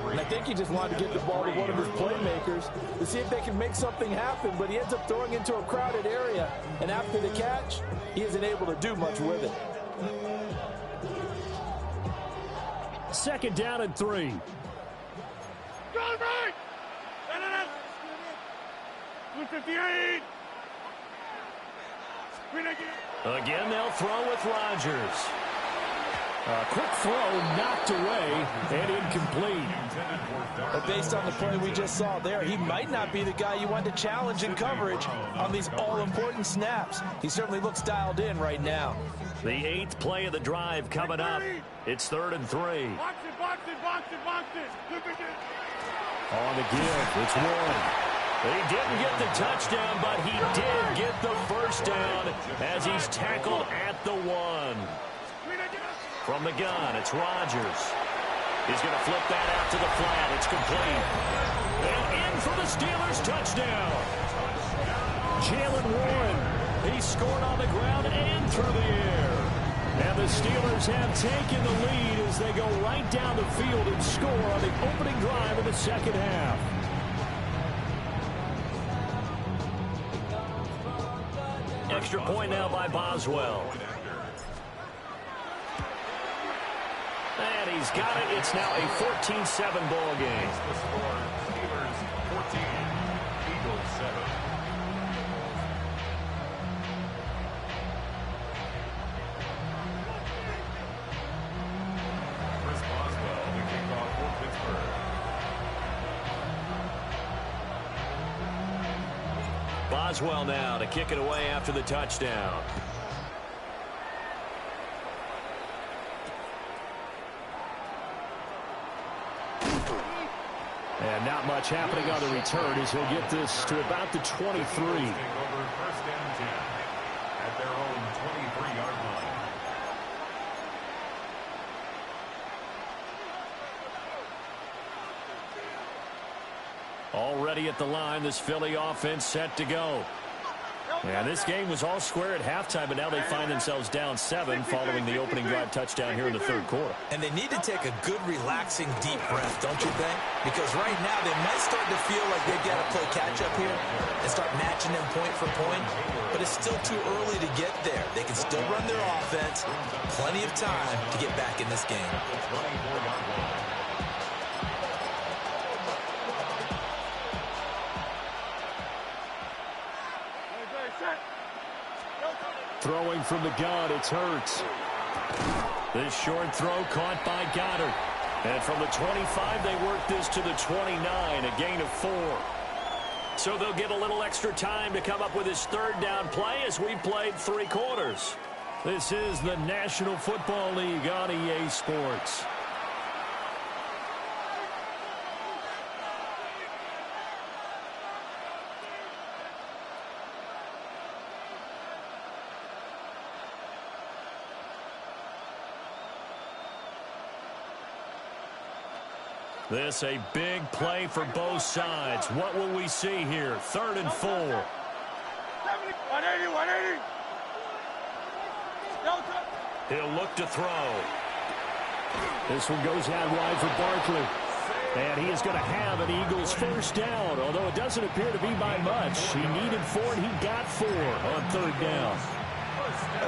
And I think he just wanted to get the ball to one of his playmakers to see if they can make something happen, but he ends up throwing into a crowded area, and after the catch, he isn't able to do much with it. Second down and 3. Right! 258! Again, they'll throw with Rodgers. A quick throw knocked away and incomplete. But based on the play we just saw there, he might not be the guy you want to challenge in coverage on these all-important snaps. He certainly looks dialed in right now. The 8th play of the drive coming up. It's 3rd and 3. Box it, box it, box it, box it. On the give, it's Warren. He didn't get the touchdown, but he did get the first down as he's tackled at the 1. From the gun, it's Rodgers. He's going to flip that out to the flat. It's complete. And in for the Steelers touchdown. Jalen Warren. He scored on the ground and through the air. And the Steelers have taken the lead as they go right down the field and score on the opening drive of the second half. Extra point now by Boswell. And he's got it. It's now a 14-7 ball game. The score, Steelers 14, Eagles 7. Chris Boswell, the kickoff for Pittsburgh. Boswell now to kick it away after the touchdown. And not much happening on the return as he'll get this to about the 23. Take over first and 10 at their own 23-yard line. Already at the line, this Philly offense set to go. And this game was all square at halftime, but now they find themselves down 7 following the opening drive touchdown here in the third quarter. And they need to take a good, relaxing, deep breath, don't you think? Because right now they might start to feel like they've got to play catch-up here and start matching them point for point. But it's still too early to get there. They can still run their offense. Plenty of time to get back in this game. Throwing from the gun, it's Hurts. This short throw caught by Goddard. And from the 25, they work this to the 29, a gain of 4. So they'll get a little extra time to come up with his third down play as we've played 3 quarters. This is the National Football League on EA Sports. This a big play for both sides. What will we see here? 3rd and 4. 180, 180. He'll look to throw. This one goes out wide for Barkley. And he is going to have an Eagles first down, although it doesn't appear to be by much. He needed 4, and he got 4 on 3rd down.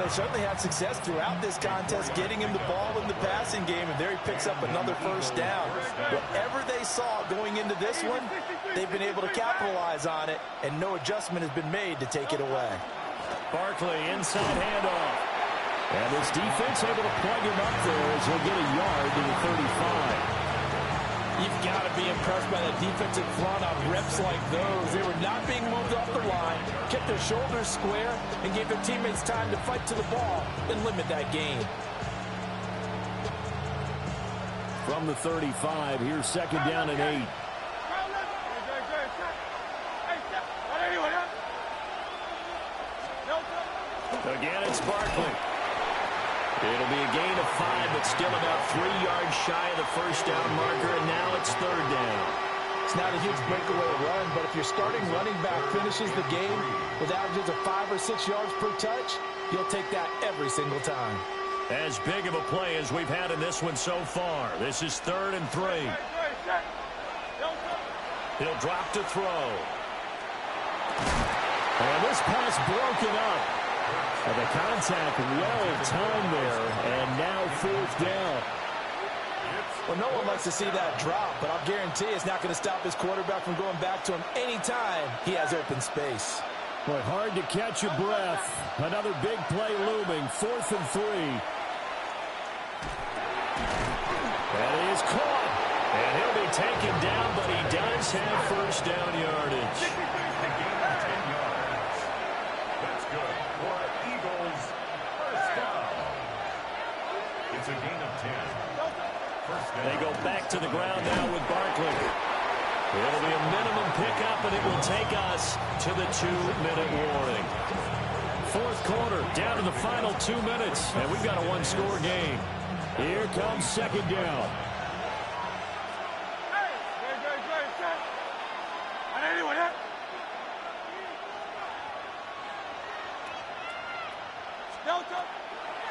They certainly had success throughout this contest, getting him the ball in the passing game, and there he picks up another first down. Whatever they saw going into this one, they've been able to capitalize on it, and no adjustment has been made to take it away. Barkley, inside handoff. And this defense able to plug him up there as he'll get a yard to the 35. You've got to be impressed by the defensive front on reps like those. They were not being moved off the line, kept their shoulders square, and gave their teammates time to fight to the ball and limit that gain. From the 35, here's second down and 8. Again, it's Barkley. It'll be a gain of 5, but still about 3 yards shy of the first down marker, and now it's third down. It's not a huge breakaway run, but if your starting running back finishes the game with averages of 5 or 6 yards per touch, you'll take that every single time. As big of a play as we've had in this one so far. This is 3rd and 3. He'll drop to throw. And this pass broken up. And the contact well timed there, and now 4th down. Well, no one likes to see that drop, but I'll guarantee it's not going to stop his quarterback from going back to him anytime he has open space. But hard to catch your breath. Another big play looming, 4th and 3. That is caught. And he'll be taken down, but he does have first down yardage. That's good for Eagles. First down. It's a gain of 10. First down. They go back to the ground now with Barkley. It'll be a minimum pickup, and it will take us to the 2-minute warning. 4th quarter, down to the final 2 minutes, and we've got a 1-score game. Here comes second down.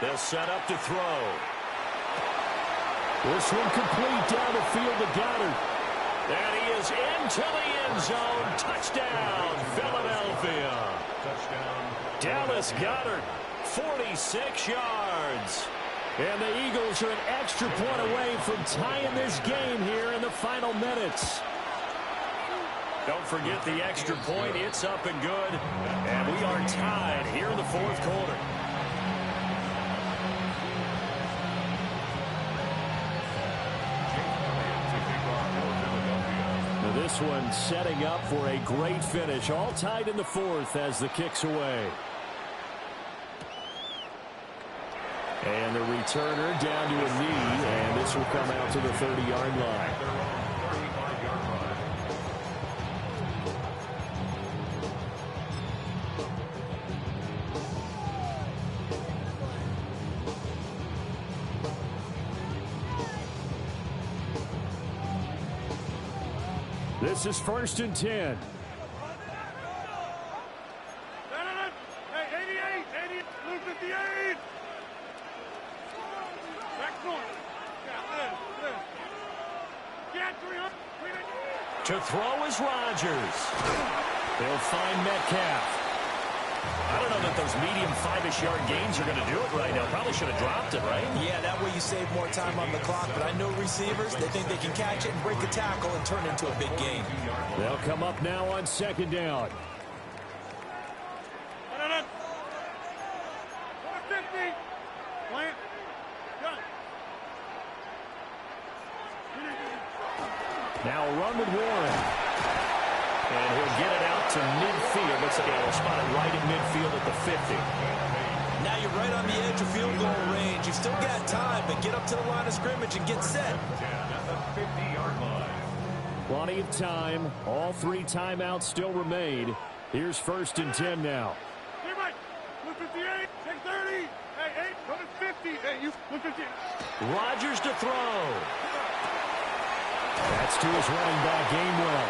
They'll set up to throw. This one complete down the field to Goddard. And he is into the end zone. Touchdown, Philadelphia. Touchdown. Dallas Goddard, 46 yards. And the Eagles are an extra point away from tying this game here in the final minutes. Don't forget the extra point. It's up and good. And we are tied here in the 4th quarter. Now this one setting up for a great finish. All tied in the 4th as the kick's away. And the returner down to a knee, and this will come out to the 30-yard line. This is 1st and 10. Hey, 88, blue 58. Back north. To throw is Rodgers. They'll find Metcalf. I don't know that those medium 5-ish yard gains are going to do it right now. Probably should have dropped it, right? Yeah, that way you save more time on the clock. But I know receivers, they think they can catch it and break a tackle and turn it into a big game. They'll come up now on second down. Now a run with Warren. And he'll get it out to midfield. Looks like he'll spot it right at midfield at the 50. Now you're right on the edge of field goal range. You've still got time, but get up to the line of scrimmage and get set. Plenty of time. All 3 timeouts still remain. Here's 1st and 10 now. Hey, Mike. 58. Take 30. Hey, 8. Go to 50. Hey, you. 50. Rodgers to throw. That's to his running back, Gainwell.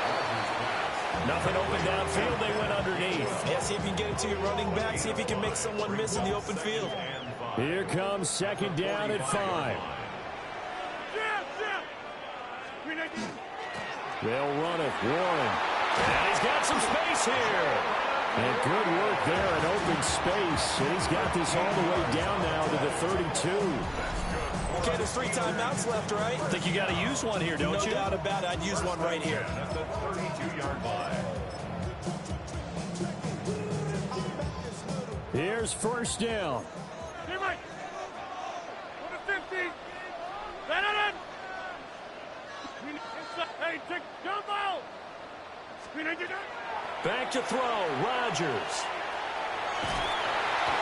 Nothing open downfield. They went underneath. Yeah, see if you can get it to your running back. See if he can make someone miss in the open field. Here comes second down at 5. They'll run it. Warren. And he's got some space here. And good work there in open space. And he's got this all the way down now to the 32. Okay, there's 3 timeouts left, right? I think you got to use one here, don't you? No doubt about it. I'd use one right here. At the 32-yard line. Here's first down. Hey, Mike. On the 50. Let it in. Hey, take jump out. Back to throw, Rodgers.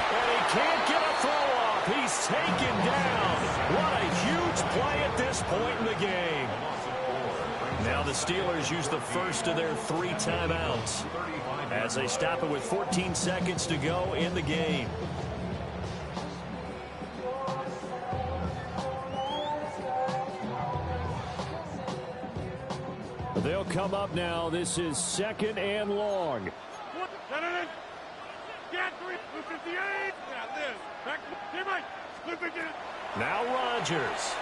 And he can't get a throw off. He's taken down. What a huge play at this point in the game. Now the Steelers use the first of their 3 timeouts as they stop it with 14 seconds to go in the game. They'll come up now. This is 2nd and long. Now Rodgers.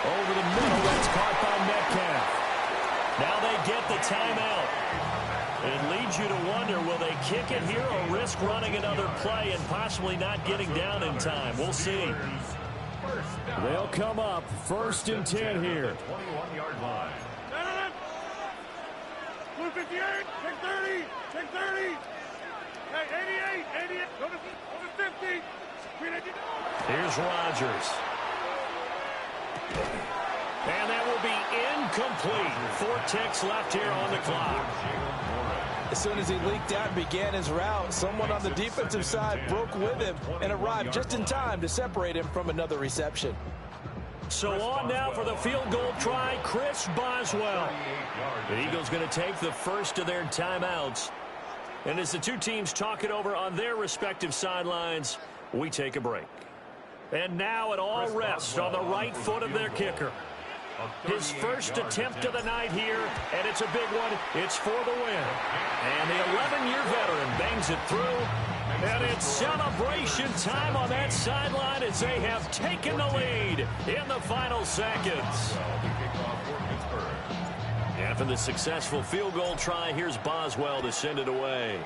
Over the middle. That's caught by Metcalf. Now they get the timeout. It leads you to wonder, will they kick it here or risk running another play and possibly not getting down in time? We'll see. They'll come up 1st and 10 here. 21-yard line. 58, take 30, take 30. Hey, 88, go to 50. Here's Rodgers. And that will be incomplete. 4 ticks left here on the clock. As soon as he leaked out and began his route, someone on the defensive side broke with him and arrived just in time to separate him from another reception. So on now for the field goal try, Chris Boswell. The Eagles going to take the first of their timeouts. And as the 2 teams talk it over on their respective sidelines, we take a break. And now it all rests on the right foot of their kicker. His first attempt of the night here, and it's a big one. It's for the win. And the 11-year veteran bangs it through. And it's celebration time on that sideline as they have taken the lead in the final seconds. After the successful field goal try, here's Boswell to send it away.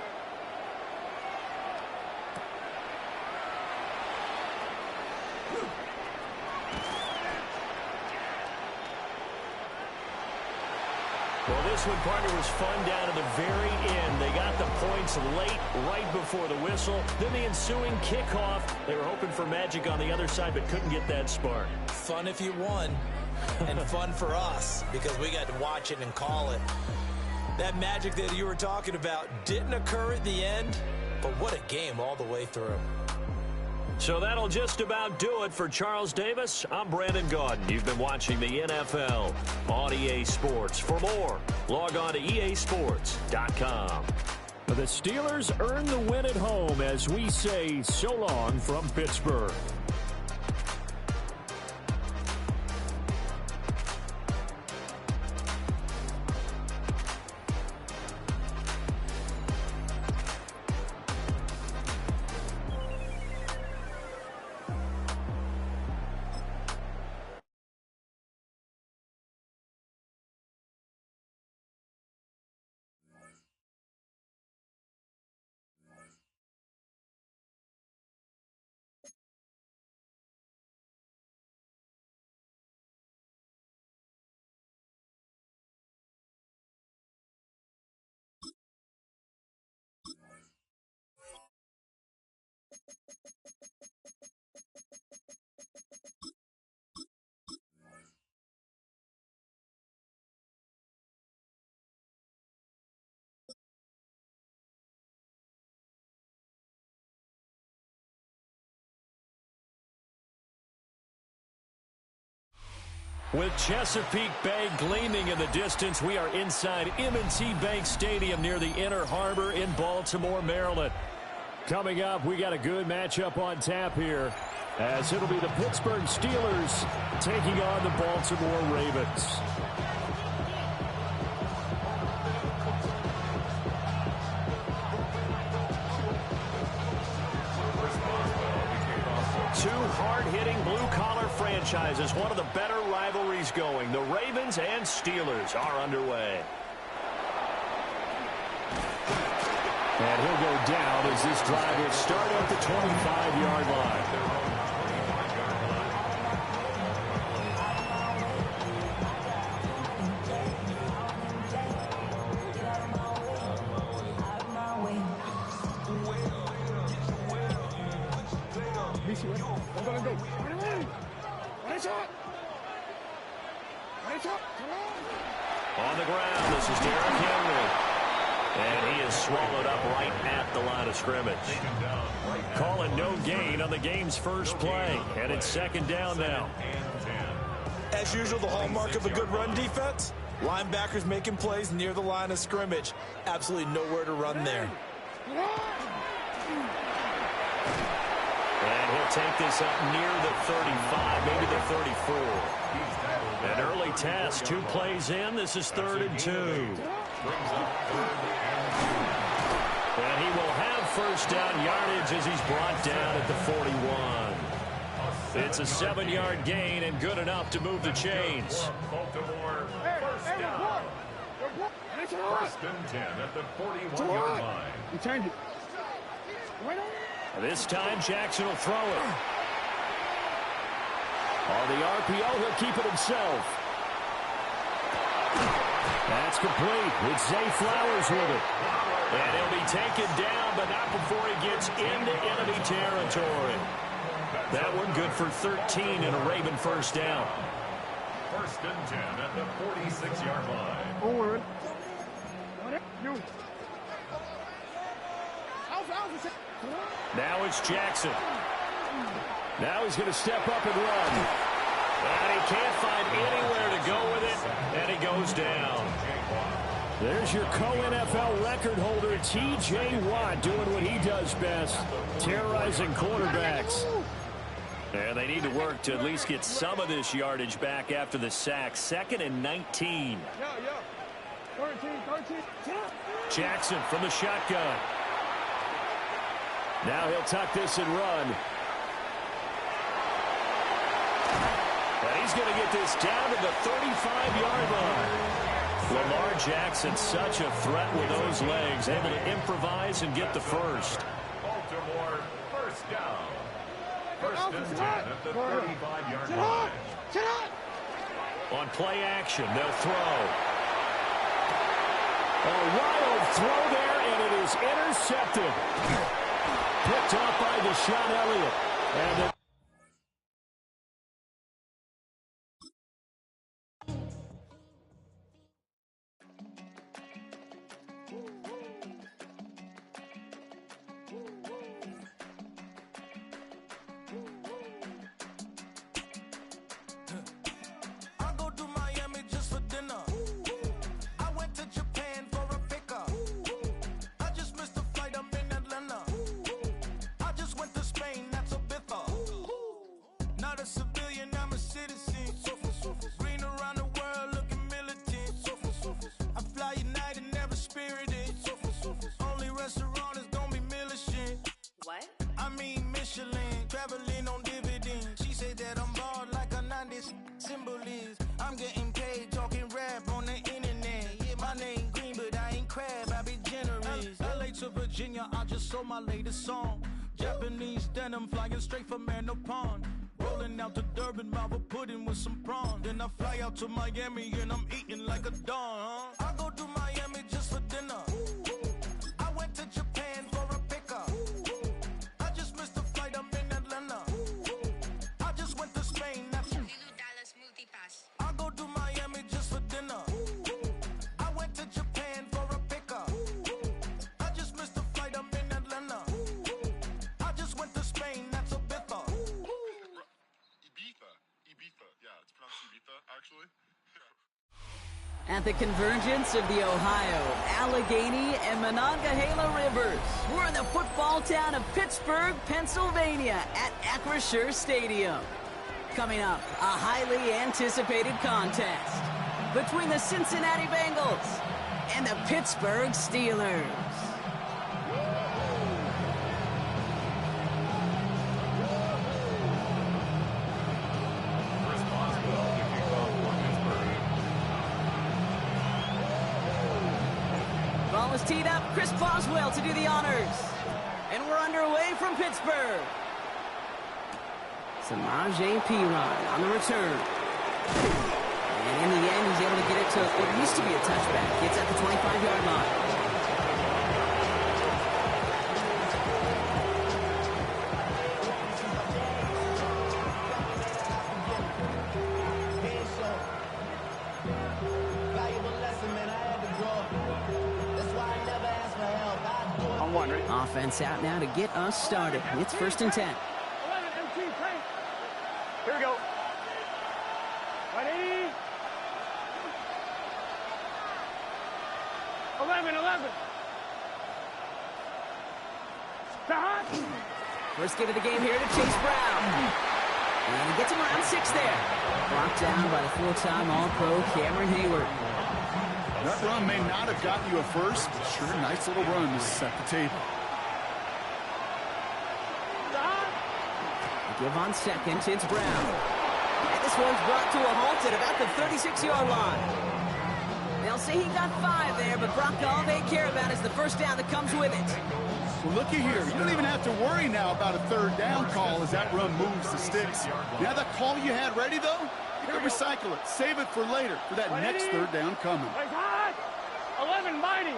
Well, this one, partner, was fun down to the very end. They got the points late, right before the whistle. Then the ensuing kickoff. They were hoping for magic on the other side, but couldn't get that spark. Fun if you won, and fun for us because we got to watch it and call it. That magic that you were talking about didn't occur at the end, but what a game all the way through. So that'll just about do it for Charles Davis. I'm Brandon Gaudin. You've been watching the NFL on EA Sports. For more, log on to easports.com. The Steelers earn the win at home as we say so long from Pittsburgh. With Chesapeake Bay gleaming in the distance, we are inside M&T Bank Stadium near the Inner Harbor in Baltimore, Maryland. Coming up, we got a good matchup on tap here, as it'll be the Pittsburgh Steelers taking on the Baltimore Ravens. Two hard-hitting blue-collar franchises, one of the better rivalries going. The Ravens and Steelers are underway. down as this drive will start at the 25-yard line. On the ground, this is Derrick Henry. And he is swallowed up right at the line of scrimmage. Calling no gain on the game's first play. And it's second down now. As usual, the hallmark of a good run defense, linebackers making plays near the line of scrimmage. Absolutely nowhere to run there. And he'll take this up near the 35, maybe the 34. An early test, 2 plays in. This is 3rd and 2. And he will have first down yardage as he's brought down at the 41. It's a 7-yard gain and good enough to move the chains. Baltimore, first down. First and 10 at the 41-yard line. You change it. This time, Jackson will throw it. On the RPO, he'll keep it himself. That's complete. It's Zay Flowers with it. And he'll be taken down, but not before he gets into enemy territory. That one good for 13 and a Raven first down. First and 10 at the 46-yard line. Forward. Now it's Jackson. Now he's going to step up and run. And he can't find anywhere to go with it, and he goes down. There's your co-NFL record holder, T.J. Watt, doing what he does best, terrorizing quarterbacks. And they need to work to at least get some of this yardage back after the sack. 2nd and 19. 13. Jackson from the shotgun. Now he'll tuck this and run. And he's going to get this down to the 35-yard line. Lamar Jackson, such a threat with those legs, able to improvise and get the first. Baltimore, first down. First and 10 at the 35-yard line. On play action, they'll throw. A wild throw there, and it is intercepted. Picked off by Deshaun Elliott. And I just sold my latest song. Japanese denim flying straight from Manapon. Rolling out to Durban, mouth pudding with some prawn. Then I fly out to Miami and I'm eating like a don. I go to Miami just for dinner. I went to Japan for a pickup. I just missed the flight, I'm in Atlanta. I just went to Spain. I go to Miami just for dinner. I went to Japan for a pickup. I just missed the flight, I'm in Atlanta. I just went to Spain, that's a Ibiza. Ibiza, yeah, it's pronounced Ibiza, actually. At the convergence of the Ohio, Allegheny, and Monongahela Rivers, we're in the football town of Pittsburgh, Pennsylvania at Acrisure Stadium. Coming up, a highly anticipated contest between the Cincinnati Bengals and the Pittsburgh Steelers. is teed up. Chris Boswell to do the honors. And we're underway from Pittsburgh. Samaje Perine on the return. And in the end, he's able to get it to what used to be a touchback. Gets at the 25-yard line. Offense out now to get us started. It's 1st and 10. 11 MT, here we go. 180. 11. Stop. First give of the game here to Chase Brown. And he gets him around 6 there. Blocked down by the 4-time All-Pro Cameron Hayward. That run may not have gotten you a first, but sure, nice little run to set the table. Give on second, it's Brown. And this one's brought to a halt at about the 36-yard line. They'll say he got 5 there, but Brock, all they care about is the first down that comes with it. Well, looky here. You don't even have to worry now about a 3rd down call as that run moves the sticks. Now that call you had ready, though, you can recycle it. Save it for later for that next 3rd down coming. 11 mighty.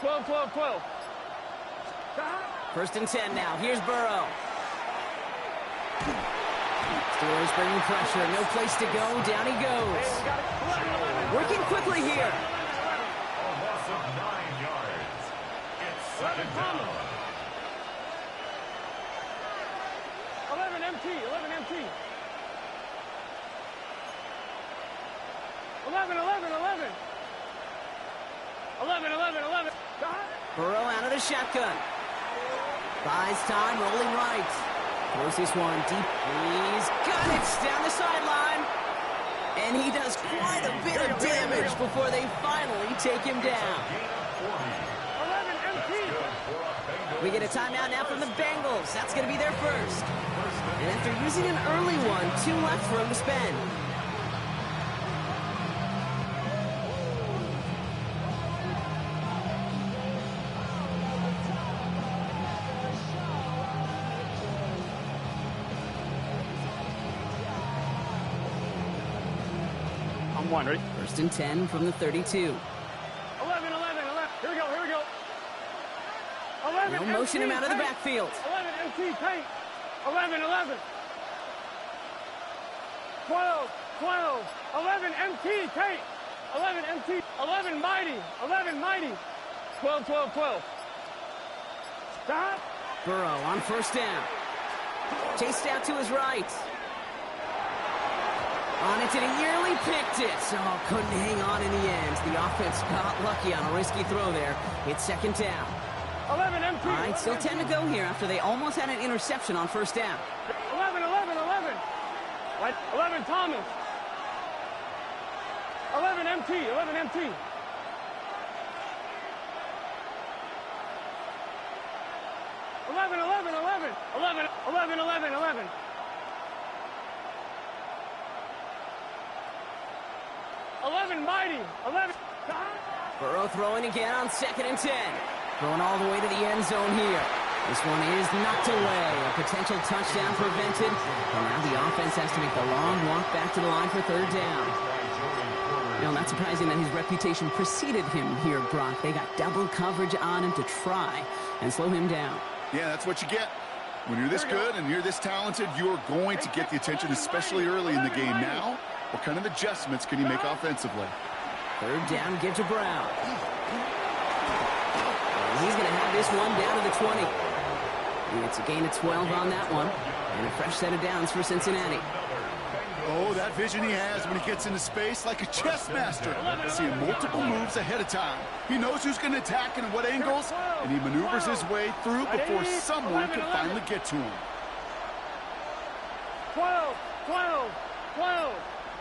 12. 1st and 10 now. Here's Burrow. Steelers bringing pressure. No place to go. Down he goes. Working quickly here. A loss of 9 yards. It's 2nd down. 11 MT. 11. Burrow out of the shotgun. Buys time, rolling right. Throws this one deep. He's got it down the sideline. And he does quite a bit of damage before they finally take him down. 11 MT. We get a timeout now from the Bengals. That's going to be their first. And after using an early one, 2 left for him to spend. One, ready? 1st and 10 from the 32. 11. Here we go. 11 No motion him out of the backfield. 11 MT paint. 11. 12. 11 MT paint. 11 MT. 11 mighty. 12. Stop. Burrow on 1st down. Chased out to his right. On it, and he nearly picked it. Oh, couldn't hang on in the end. The offense got lucky on a risky throw there. It's 2nd down. 11 MT. All right, still 10 to go here after they almost had an interception on 1st down. 11. 11 Thomas. 11 MT. 11. 11 mighty. 11. Burrow throwing again on 2nd and 10. Going all the way to the end zone here. This one is knocked away. A potential touchdown prevented. And now the offense has to make the long walk back to the line for 3rd down. You know, not surprising that his reputation preceded him here, Brock. They got double coverage on him to try and slow him down. Yeah, that's what you get. When you're this good and you're this talented, you're going to get the attention, especially early in the game. Now, what kind of adjustments can he make offensively? 3rd down, get to Brown. And he's going to have this one down to the 20. And it's a gain of 12 on that one. And a fresh set of downs for Cincinnati. Oh, that vision he has when he gets into space, like a chess master, seeing multiple moves ahead of time. He knows who's going to attack and at what angles, and he maneuvers his way through before someone can finally get to him. 12.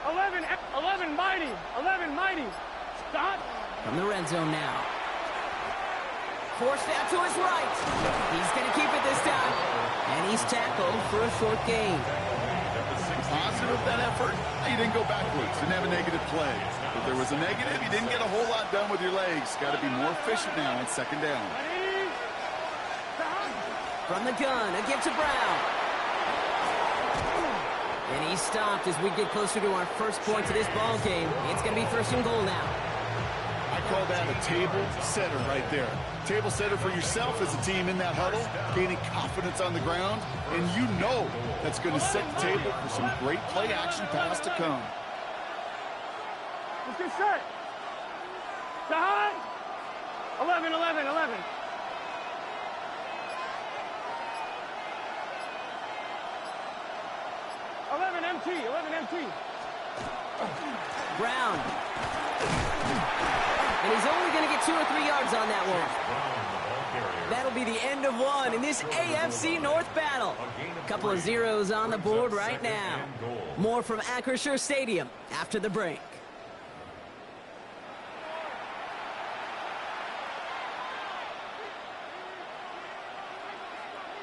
11 mighty. 11 mighty. Stop. From the red zone now. Forced out to his right. He's going to keep it this time. And he's tackled for a short gain. Positive of that effort? You didn't go backwards, didn't have a negative play. If there was a negative, you didn't get a whole lot done with your legs. Got to be more efficient now on second down. From the gun, a give to Brown. And he's stopped as we get closer to our first point to this ball game. It's going to be first and goal now. I call that a table setter right there. Table setter for yourself as a team in that huddle, gaining confidence on the ground, and you know that's going to set the table for some great play action pass to come. Let's get set. To high. 11, 11, 11. 11 MT, 11 MT. Brown. And he's only going to get 2 or 3 yards on that one. That'll be the end of one in this AFC North battle. A couple of zeros on the board right now. More from Acrisure Stadium after the break.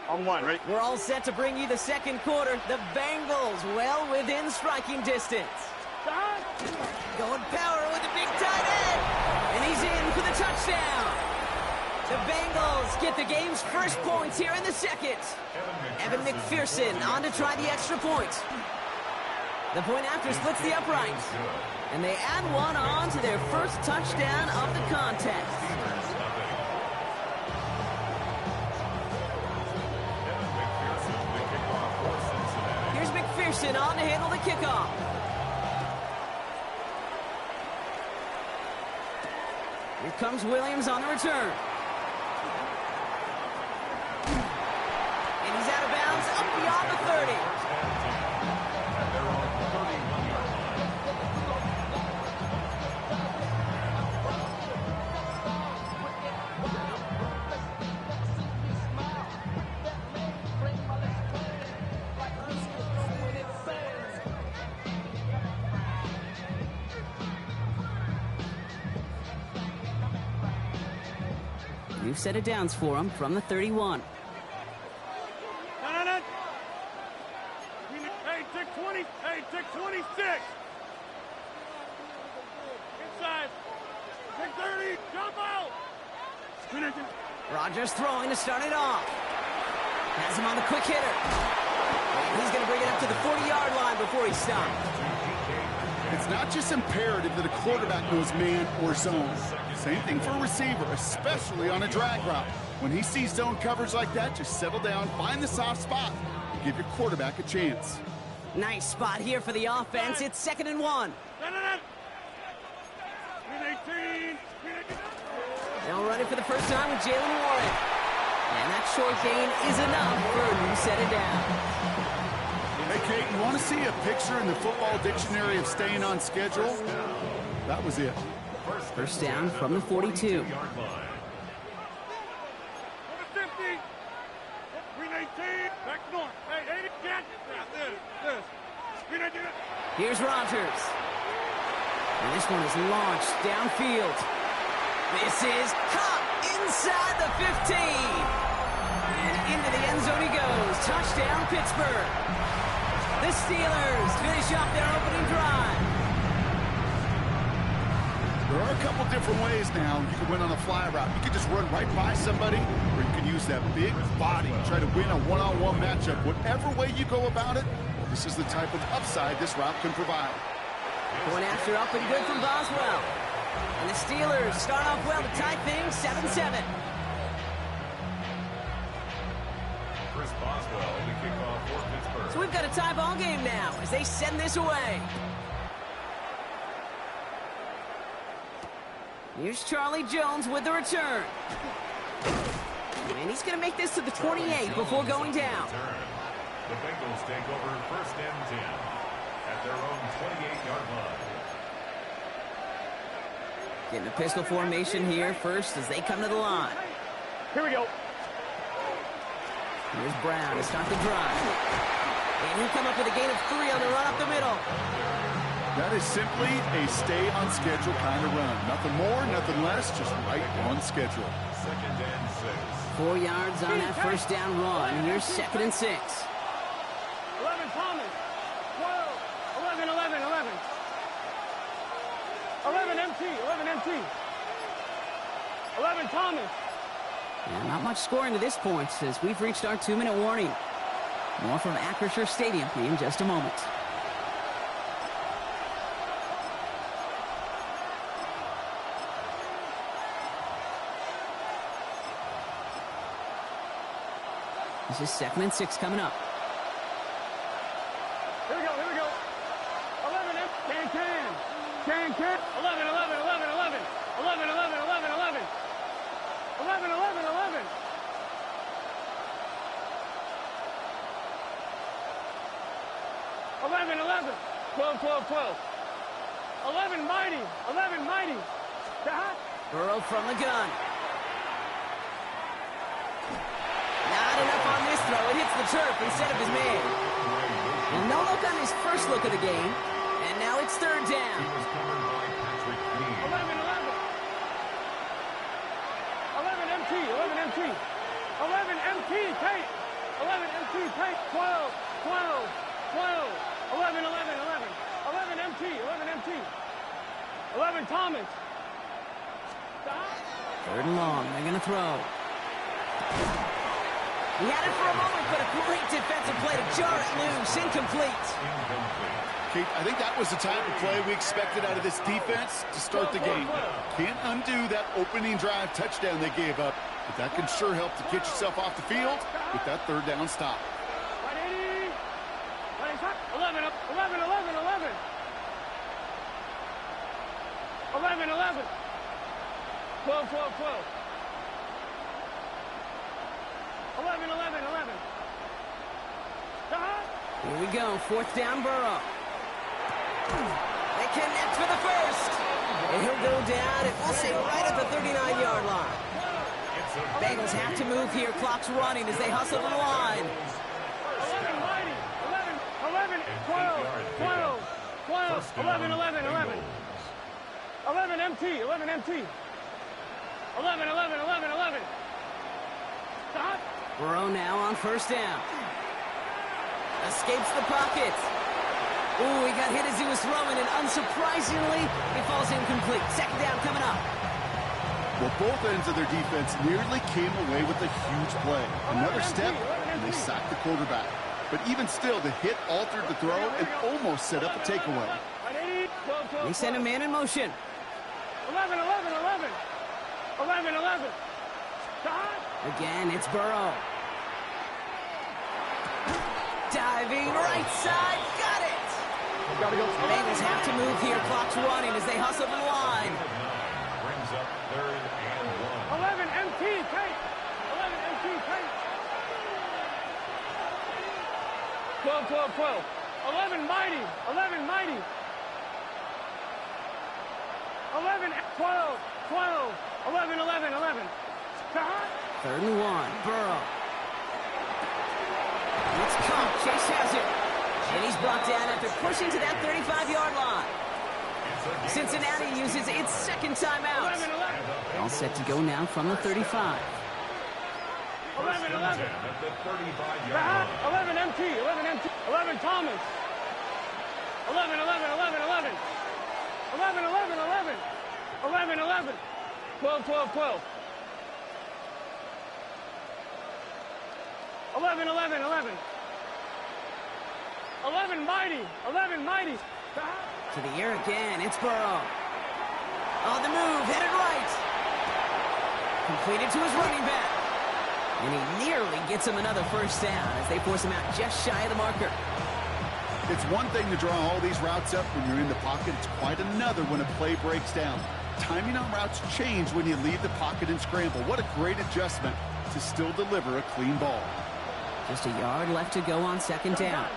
On one, right? We're all set to bring you the second quarter. The Bengals well within striking distance. Going power with the big tight end. And he's in for the touchdown. The Bengals get the game's first points here in the second. Evan McPherson on to try the extra point. The point after splits the uprights. And they add one on to their first touchdown of the contest. Here's McPherson on to handle the kickoff. Here comes Williams on the return. And he's out of bounds up beyond the 30. New set of downs for him from the 31. No. Hey, tick 20. Hey, tick 26. Inside. Tick 30. Jump out. Rodgers throwing to start it off. Has him on the quick hitter. And he's going to bring it up to the 40-yard line before he stops. It's not just imperative that a quarterback knows man or zone. Same thing for a receiver, especially on a drag route. When he sees zone coverage like that, just settle down, find the soft spot, and give your quarterback a chance. Nice spot here for the offense. It's 2nd and 1. They'll run it for the first time with Jalen Warren. And that short gain is enough for a new set of downs. Hey, Kate, you want to see a picture in the football dictionary of staying on schedule? That was it. First down from the 42. Here's Rodgers. And this one is launched downfield. This is caught inside the 15. And into the end zone he goes. Touchdown, Pittsburgh. The Steelers finish off their opening drive. There are a couple different ways now you can win on a fly route. You can just run right by somebody, or you can use that big body and try to win a one-on-one matchup. Whatever way you go about it, this is the type of upside this route can provide. Going after up and good from Boswell. And the Steelers start off well to tie things 7-7. Chris Boswell, the kickoff for Pittsburgh. So we've got a tie ball game now as they send this away. Here's Charlie Jones with the return. And he's going to make this to the 28 before going down. The Bengals take over 1st and 10 at their own 28-yard line. Getting a pistol formation here first as they come to the line. Here we go. Here's Brown to start the drive. And he'll come up with a gain of 3 on the run up the middle. That is simply a stay on schedule kind of run. Nothing more, nothing less, just right on schedule. 2nd and 6. 4 yards on that first down run. Here's 2nd and 6. 11 Thomas. 12. 11 Thomas. Yeah, not much scoring to this point as we've reached our 2-minute warning. More from Acrisure Stadium in just a moment. This is 2nd and 6 coming up. Here we go, here we go. 11, can. 11, 11, 11, 11. 11, 11, 11, 11. 11, 11, 11. 11, 11. 12, 12, 12. 11, mighty. 11, mighty. Burrow from the gun. Not enough on this throw. It hits the turf instead of his man. And no look on his first look of the game. And now it's 3rd down. 11, 11. 11 MT, 11 MT. 11 MT, Tate. 11 MT, Tate. 12, 12, 12. 11, 11, 11. 11 MT, 11 MT. 11 Thomas. 3rd and long. They're going to throw. He had it for a moment, but a great defensive play to jar it loose. Incomplete. Kate, I think that was the type of play we expected out of this defense to start the game. Can't undo that opening drive touchdown they gave up, but that can sure help to get yourself off the field with that 3rd down stop. 11, 11, 11, 11. 11, 11. 12, 12, 12. 11, 11, 11. Here we go. 4th down, Burrow. They connect for the first. And he'll go down, and we'll say right at the 39-yard line. Bengals have to move here. Clock's running as they hustle to the line. 11, mighty. 11, 11, 12, 12, 12. 11, 11, 11. 11 MT, 11 MT. 11, 11, 11, 11. Stop. Burrow now on 1st down. Escapes the pocket. Ooh, he got hit as he was throwing, and unsurprisingly, it falls incomplete. 2nd down coming up. Well, both ends of their defense nearly came away with a huge play. Another step, and they sacked the quarterback. But even still, the hit altered the throw and almost set up a takeaway. They send a man in motion. 11, 11, 11. 11, 11. Again, it's Burrow. Diving right side, got it! Bengals have to move here, clock's running as they hustle to the line. Brings up 3rd and 1. 11 MT, Tate. 11 MT, Tate. 12, 12, 12. 11 mighty. 11 mighty. 11, 12, 12. 11, 11, 11. 3rd and 1, Burrow. It's caught. Chase has it. And he's brought down after pushing to that 35-yard line. Cincinnati uses its 2nd timeout. All set to go now from the 35. 11, 11. At the 35-yard line. 11 MT, 11 MT. 11 Thomas. 11, 11, 11, 11. 11, 11, 11. 11, 11. 12, 12, 12. 11, 11, 11. 11 mighty. 11 mighty. To the air again. It's Burrow. On the move. Headed right. Completed to his running back. And he nearly gets him another 1st down as they force him out just shy of the marker. It's one thing to draw all these routes up when you're in the pocket. It's quite another when a play breaks down. Timing on routes change when you leave the pocket and scramble. What a great adjustment to still deliver a clean ball. Just a yard left to go on 2nd down.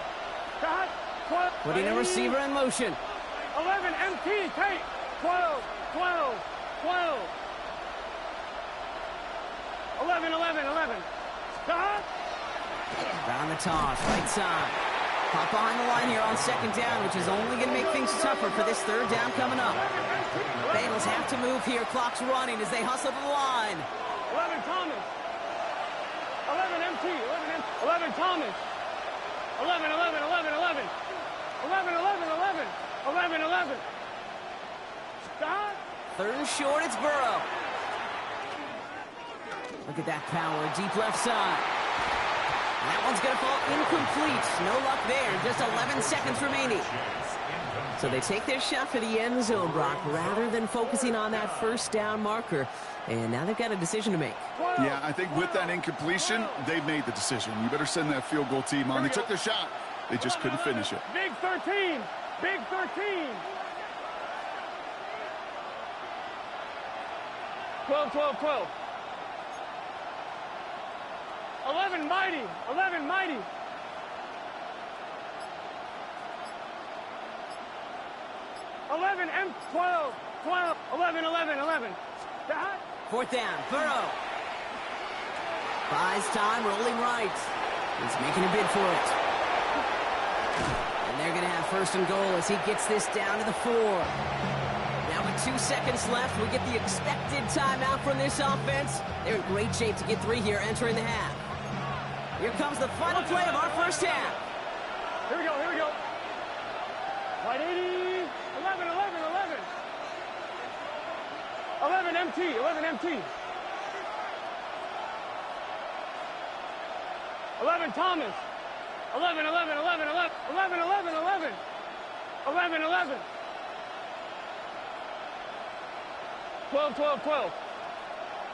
Putting a receiver in motion. 11 MT, Tate. 12, 12, 12. 11, 11, 11. Down the toss, right side. Pop behind the line here on 2nd down, which is only going to make things tougher for this 3rd down coming up. Bengals have to move here. Clock's running as they hustle to the line. 11 Thomas. 11 MT, 11 MT. 11 Thomas. 11, 11, 11, 11. 11, 11, 11. 11, 11. 3rd and short, it's Burrow. Look at that power, deep left side. That one's going to fall incomplete. No luck there, just 11 seconds remaining. So they take their shot for the end zone, Brock, rather than focusing on that first down marker. And now they've got a decision to make. Yeah, I think with that incompletion, they've made the decision. You better send that field goal team on. They took their shot. They just couldn't finish it. Big 13. Big 13. 12, 12, 12. 11 mighty. 11 mighty. 11 M 12. 12. 11, 11, 11. Fourth down, Burrow. Buys time, rolling right. He's making a bid for it. And they're going to have first and goal as he gets this down to the 4. Now with 2 seconds left, we get the expected timeout from this offense. They're in great shape to get 3 here entering the half. Here comes the final play of our first half. Here we go, here we go. Right 80, 11, 11, 11. 11 MT, 11 MT. 11 Thomas. 11, 11, 11, 11, 11, 11, 11. 11, 11. 12, 12, 12.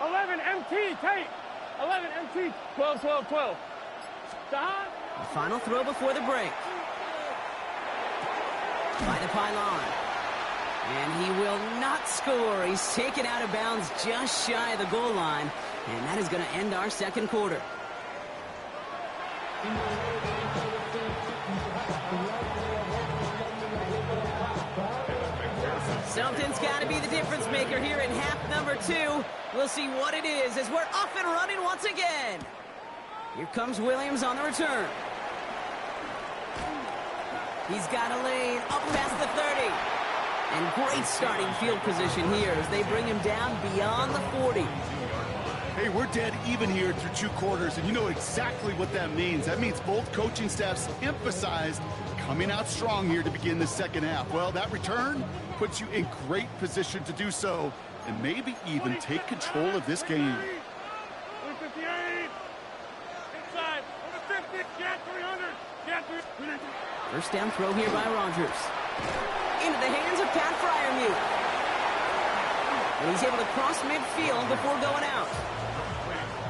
11 MT, Tate. 11 MT. 12, 12, 12. Don. The final throw before the break. By the pylon. And he will not score. He's taken out of bounds just shy of the goal line. And that is going to end our second quarter. Something's got to be the difference maker here in half number 2. We'll see what it is as we're off and running once again. Here comes Williams on the return. He's got a lane up past the 30. And great starting field position here as they bring him down beyond the 40. Hey, we're dead even here through 2 quarters, and you know exactly what that means. That means both coaching staffs emphasized coming out strong here to begin the second half. Well, that return puts you in great position to do so and maybe even take control of this game. 58. Inside. 50. Get 300. Get 300. First down throw here by Rogers. Into the hands of Pat Fryermuth. And he's able to cross midfield before going out.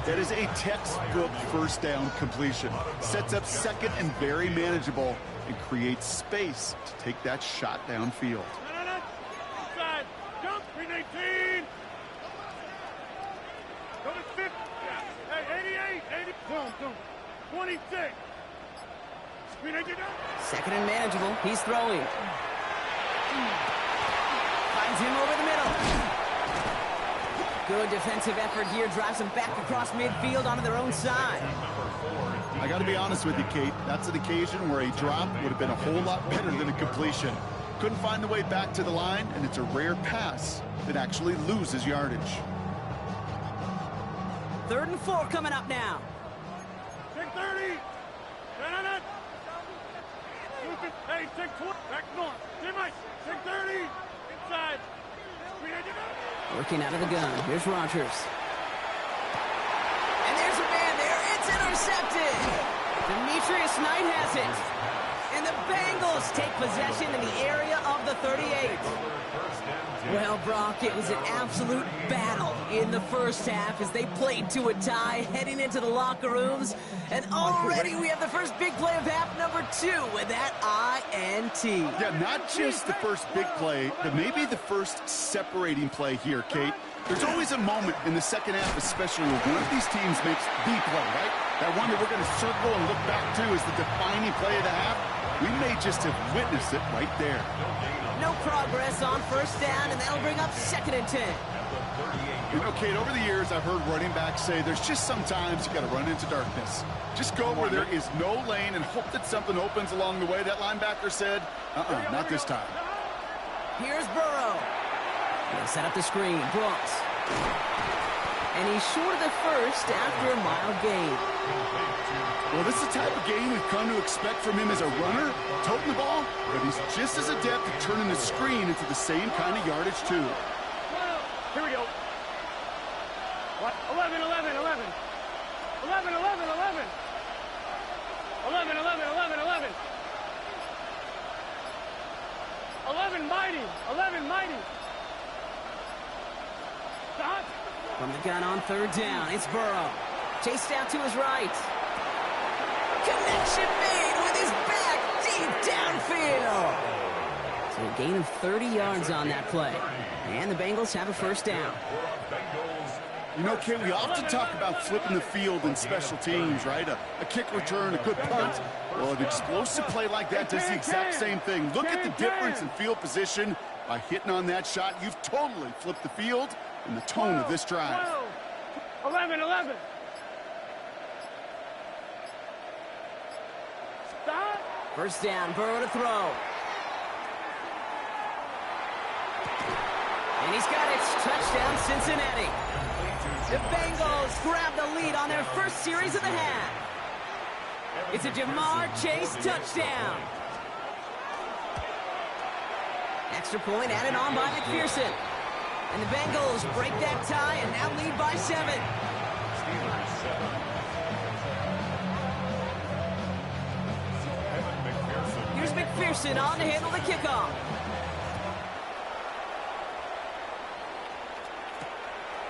That is a textbook first down completion. Sets up second and very manageable and creates space to take that shot downfield. Inside. Jump. 319. Go to 50. Hey, 88. 80. Boom. 26. Second and manageable. He's throwing. Finds him over the middle. Good defensive effort here. Drives him back across midfield onto their own side. I got to be honest with you, Kate. That's an occasion where a drop would have been a whole lot better than a completion. Couldn't find the way back to the line, and it's a rare pass that actually loses yardage. 3rd and 4 coming up now. 630. Hey, 620. Back north. Jimmy. 630. Inside. Working out of the gun. Here's Rogers. And there's a man there. It's intercepted. Demetrius Knight has it. And the Bengals take possession in the area of the 38. Well, Brock, it was an absolute battle in the first half as they played to a tie heading into the locker rooms. And already we have the first big play of half number 2 with that INT. Yeah, not just the first big play, but maybe the first separating play here, Kate. There's always a moment in the second half, especially when one of these teams makes the play, right? That one that we're going to circle and look back to as the defining play of the half. We may just have witnessed it right there. No progress on first down, and that'll bring up 2nd and 10. You know, Kate, over the years, I've heard running backs say there's just sometimes you got to run into darkness. Just go where there is no lane and hope that something opens along the way. That linebacker said, not this time. Here's Burrow. He'll set up the screen. Brooks. And he's short of the first after a mild gain. Well, this is the type of game we've come to expect from him as a runner, toting the ball, but he's just as adept at turning the screen into the same kind of yardage, too. Here we go. What? 11, 11, 11. 11, 11, 11. 11, 11, 11, 11. 11 mighty. 11 mighty. Stop. From the gun on third down, it's Burrow. Chased out to his right. Connection made with his back deep downfield. So a gain of 30 yards on that play. And the Bengals have a first down. You know, Kate, we often talk about flipping the field in special teams, right? A kick return, a good punt. Well, an explosive play like that does the exact same thing. Look at the difference in field position. By hitting on that shot, you've totally flipped the field and the tone of this drive. 11, 11. Stop. First down, Burrow to throw. And he's got it. Touchdown, Cincinnati. The Bengals grab the lead on their first series of the half. It's a Jamar Chase touchdown. Extra point added on by McPherson. And the Bengals break that tie and now lead by 7. Here's McPherson on to handle the kickoff.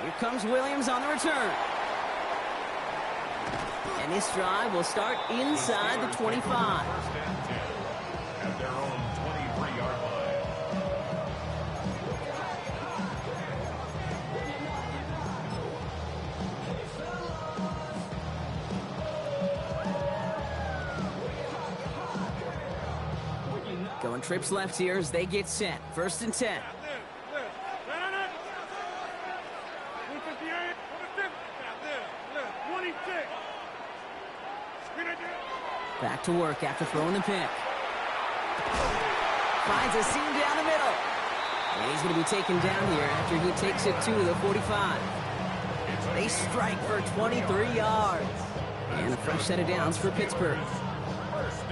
Here comes Williams on the return. And this drive will start inside the 25. At their own 23-yard line. Going trips left here as they get set. First and 10. Back to work after throwing the pick. Finds a seam down the middle. And he's going to be taken down here after he takes it to the 45. They strike for 23 yards. And a fresh set of downs for Pittsburgh.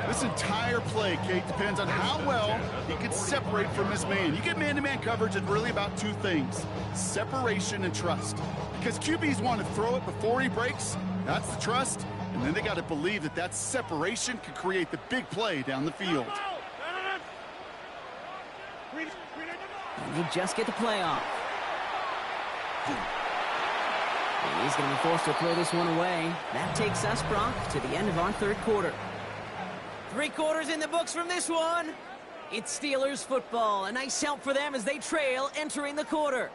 This entire play, Kate, depends on how well he can separate from his man. You get man-to-man coverage, it's really about two things: separation and trust. Because QBs want to throw it before he breaks. That's the trust. And then they got to believe that that separation can create the big play down the field. And they just get the play off. And he's going to be forced to throw this one away. That takes us, Brock, to the end of our third quarter. 3 quarters in the books from this one. It's Steelers football. A nice help for them as they trail entering the quarter.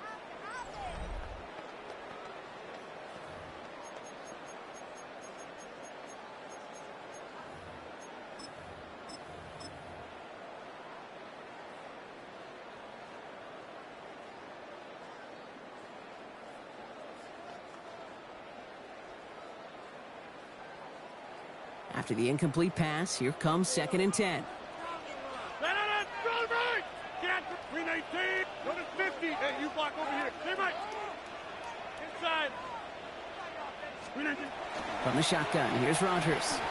After the incomplete pass, here comes 2nd and 10. Get 319. Go to 50. Hey, you block over here. Stay right. Inside. 319. From the shotgun, here's Rodgers.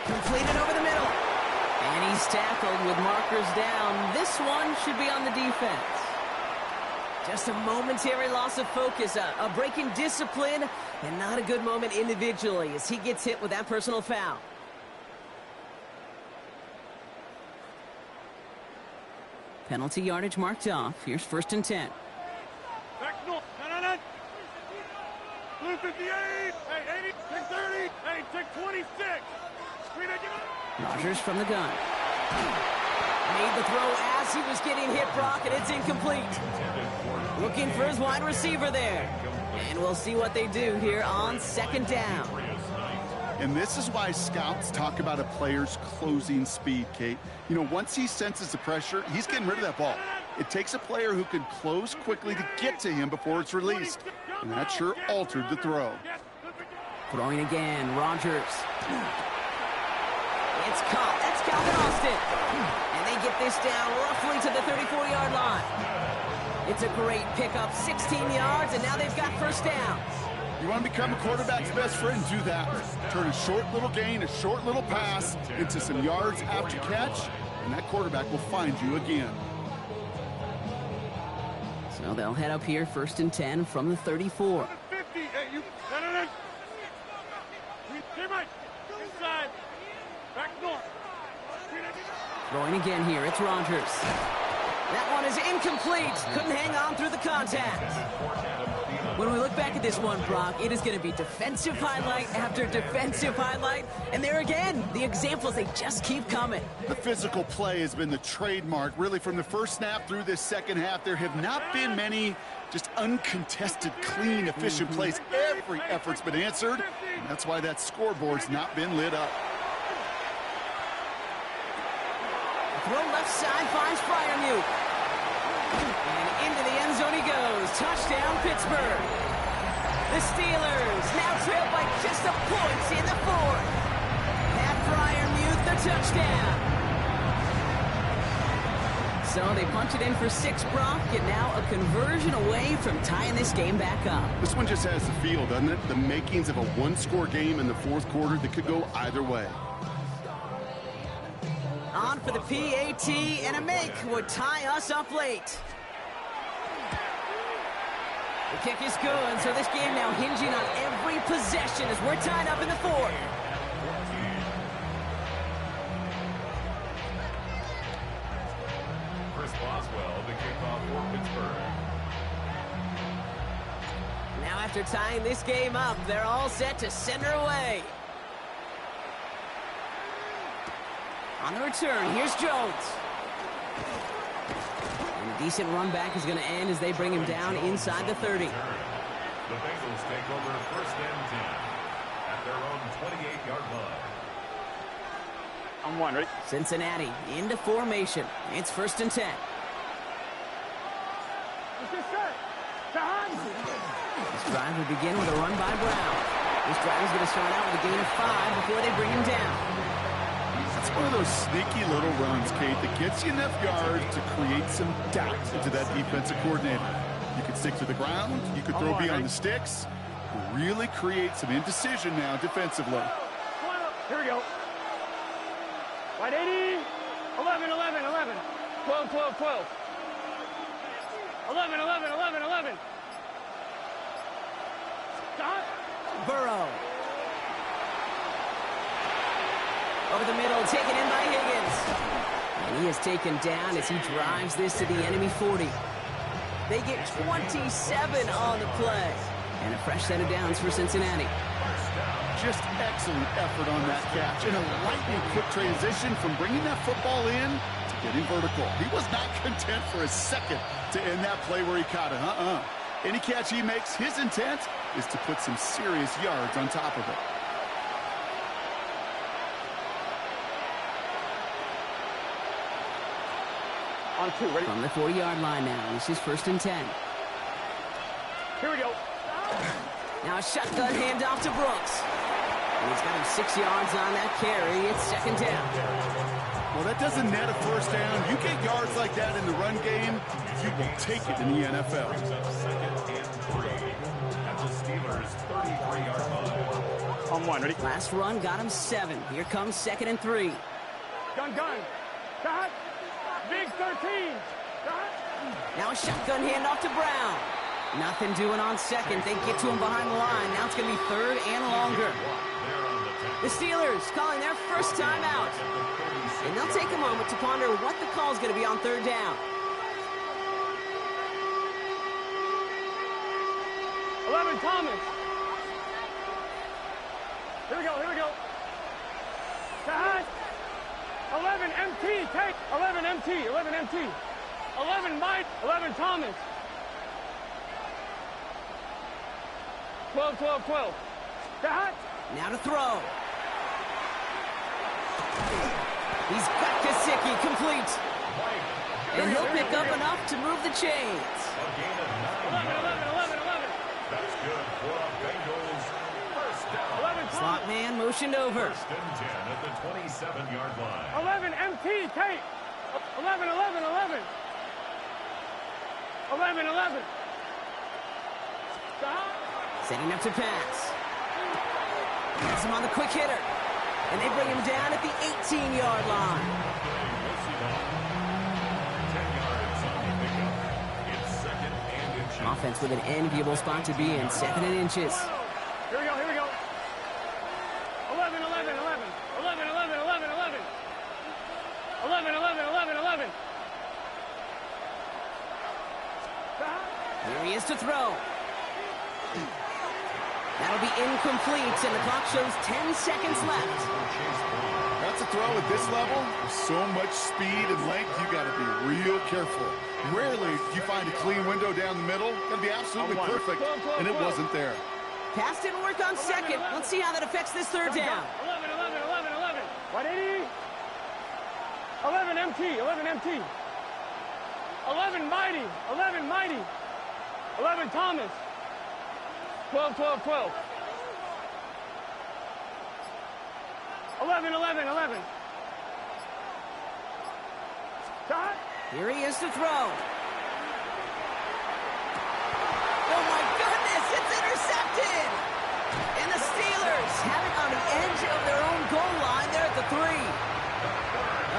Completed over the middle. And he's tackled with markers down. This one should be on the defense. Just a momentary loss of focus, a break in discipline, and not a good moment individually as he gets hit with that personal foul. Penalty yardage marked off. Here's 1st and 10. Back north. Blue 58. Hey, 80. Take 30. Hey, take 26. Rodgers from the gun. Made the throw as he was getting hit, Brock, and it's incomplete. Looking for his wide receiver there. And we'll see what they do here on 2nd down. And this is why scouts talk about a player's closing speed, Kate. You know, once he senses the pressure, he's getting rid of that ball. It takes a player who can close quickly to get to him before it's released. And that sure altered the throw. Throwing again, Rodgers. It's caught. That's Calvin Austin. And they get this down roughly to the 34-yard line. It's a great pickup, 16 yards, and now they've got first down. You want to become a quarterback's best friend? Do that. Turn a short little gain, a short little pass into some yards after catch, and that quarterback will find you again. So they'll head up here, 1st and 10 from the 34. 50. Throwing again here, it's Rodgers. That one is incomplete. Couldn't hang on through the contact. When we look back at this one, Brock, it is going to be defensive highlight after defensive highlight. And there again, the examples, they just keep coming. The physical play has been the trademark, really, from the first snap through this second half. There have not been many just uncontested, clean, efficient plays. Every effort's been answered, and that's why that scoreboard's not been lit up. Throw left side finds Freiermuth. And into the end zone he goes. Touchdown, Pittsburgh. The Steelers now trail by just a point in the fourth. Pat Freiermuth, the touchdown. So they punch it in for 6, Brock, and now a conversion away from tying this game back up. This one just has the feel, doesn't it? The makings of a one-score game in the fourth quarter that could go either way. On for the PAT, and a make would tie us up late. The kick is good, so this game now hinging on every possession as we're tied up in the fourth. Chris Boswell, the kickoff for Pittsburgh. Now after tying this game up, they're all set to send her away. On the return, here's Jones. And a decent run back is going to end as they bring him down inside the 30. The Bengals take over 1st and 10 at their own 28-yard line. I'm one, ready? Cincinnati into formation. It's 1st and 10. Let's get set. John. This drive will begin with a run by Brown. This drive is going to start out with a gain of 5 before they bring him down. It's one of those sneaky little runs, Kate, that gets you enough yards to create some doubt into that defensive coordinator. You could stick to the ground, you could throw beyond the sticks, really create some indecision now defensively. Here we go. Right 80, 11, 11, 11, 12, 12, 12. 11, 11, 11, 11. Stop. Burrow. Over the middle, taken in by Higgins. And he is taken down as he drives this to the enemy 40. They get 27 on the play. And a fresh set of downs for Cincinnati. Just excellent effort on that catch. And a lightning quick transition from bringing that football in to getting vertical. He was not content for a second to end that play where he caught it. Any catch he makes, his intent is to put some serious yards on top of it. On 2, ready? From the 40-yard line now. This is 1st and 10. Here we go. Now a shotgun handoff to Brooks. And he's got him 6 yards on that carry. It's 2nd down. Well, that doesn't net a first down. You get yards like that in the run game, you will take it in the NFL. 2nd and 3 at the Steelers' 33-yard line. On 1, ready? Last run got him 7. Here comes 2nd and 3. Gun. Got. Big 13. Got. Now a shotgun handoff to Brown. Nothing doing on 2nd. They get to him behind the line. Now it's going to be 3rd and longer. The Steelers calling their first time out. And they'll take a moment to ponder what the call is going to be on 3rd down. 11, Thomas. Here we go. Got. 11, MT. Take. 11, MT. 11, Mike. 11, Thomas. 12. Got. Now to throw. He's got Gesicki complete. And he'll pick up enough to move the chains. 11. That's good for a Bengals first down. 11, Slot man motioned over. 1st and 10 at the 27-yard line. 11, MT. Take. 11. 11. Got. Setting up to pass. Has him on the quick hitter. And they bring him down at the 18-yard line. 10 yards on the pickup. It's 2nd and inches. Offense with an enviable spot to be in, 2nd and inches. Here we go. 11. 11. 11. 11. 11. 11. 11. 11. 11, 11, 11, 11. Here he is to throw. That'll be incomplete, and the clock shows 10 seconds left. That's a throw at this level. With so much speed and length, you got to be real careful. Rarely do you find a clean window down the middle. Got to be absolutely perfect, and it wasn't there. Pass didn't work on second. Let's see how that affects this third down. 11, 11, 11, 11. 180. 11 MT, 11 MT. 11 Mighty, 11 Mighty. 11 Thomas. 12, 12, 12. 11, 11, 11. Shot. Here he is to throw. Oh, my goodness, it's intercepted. And the Steelers have it on the edge of their own goal line there at the 3.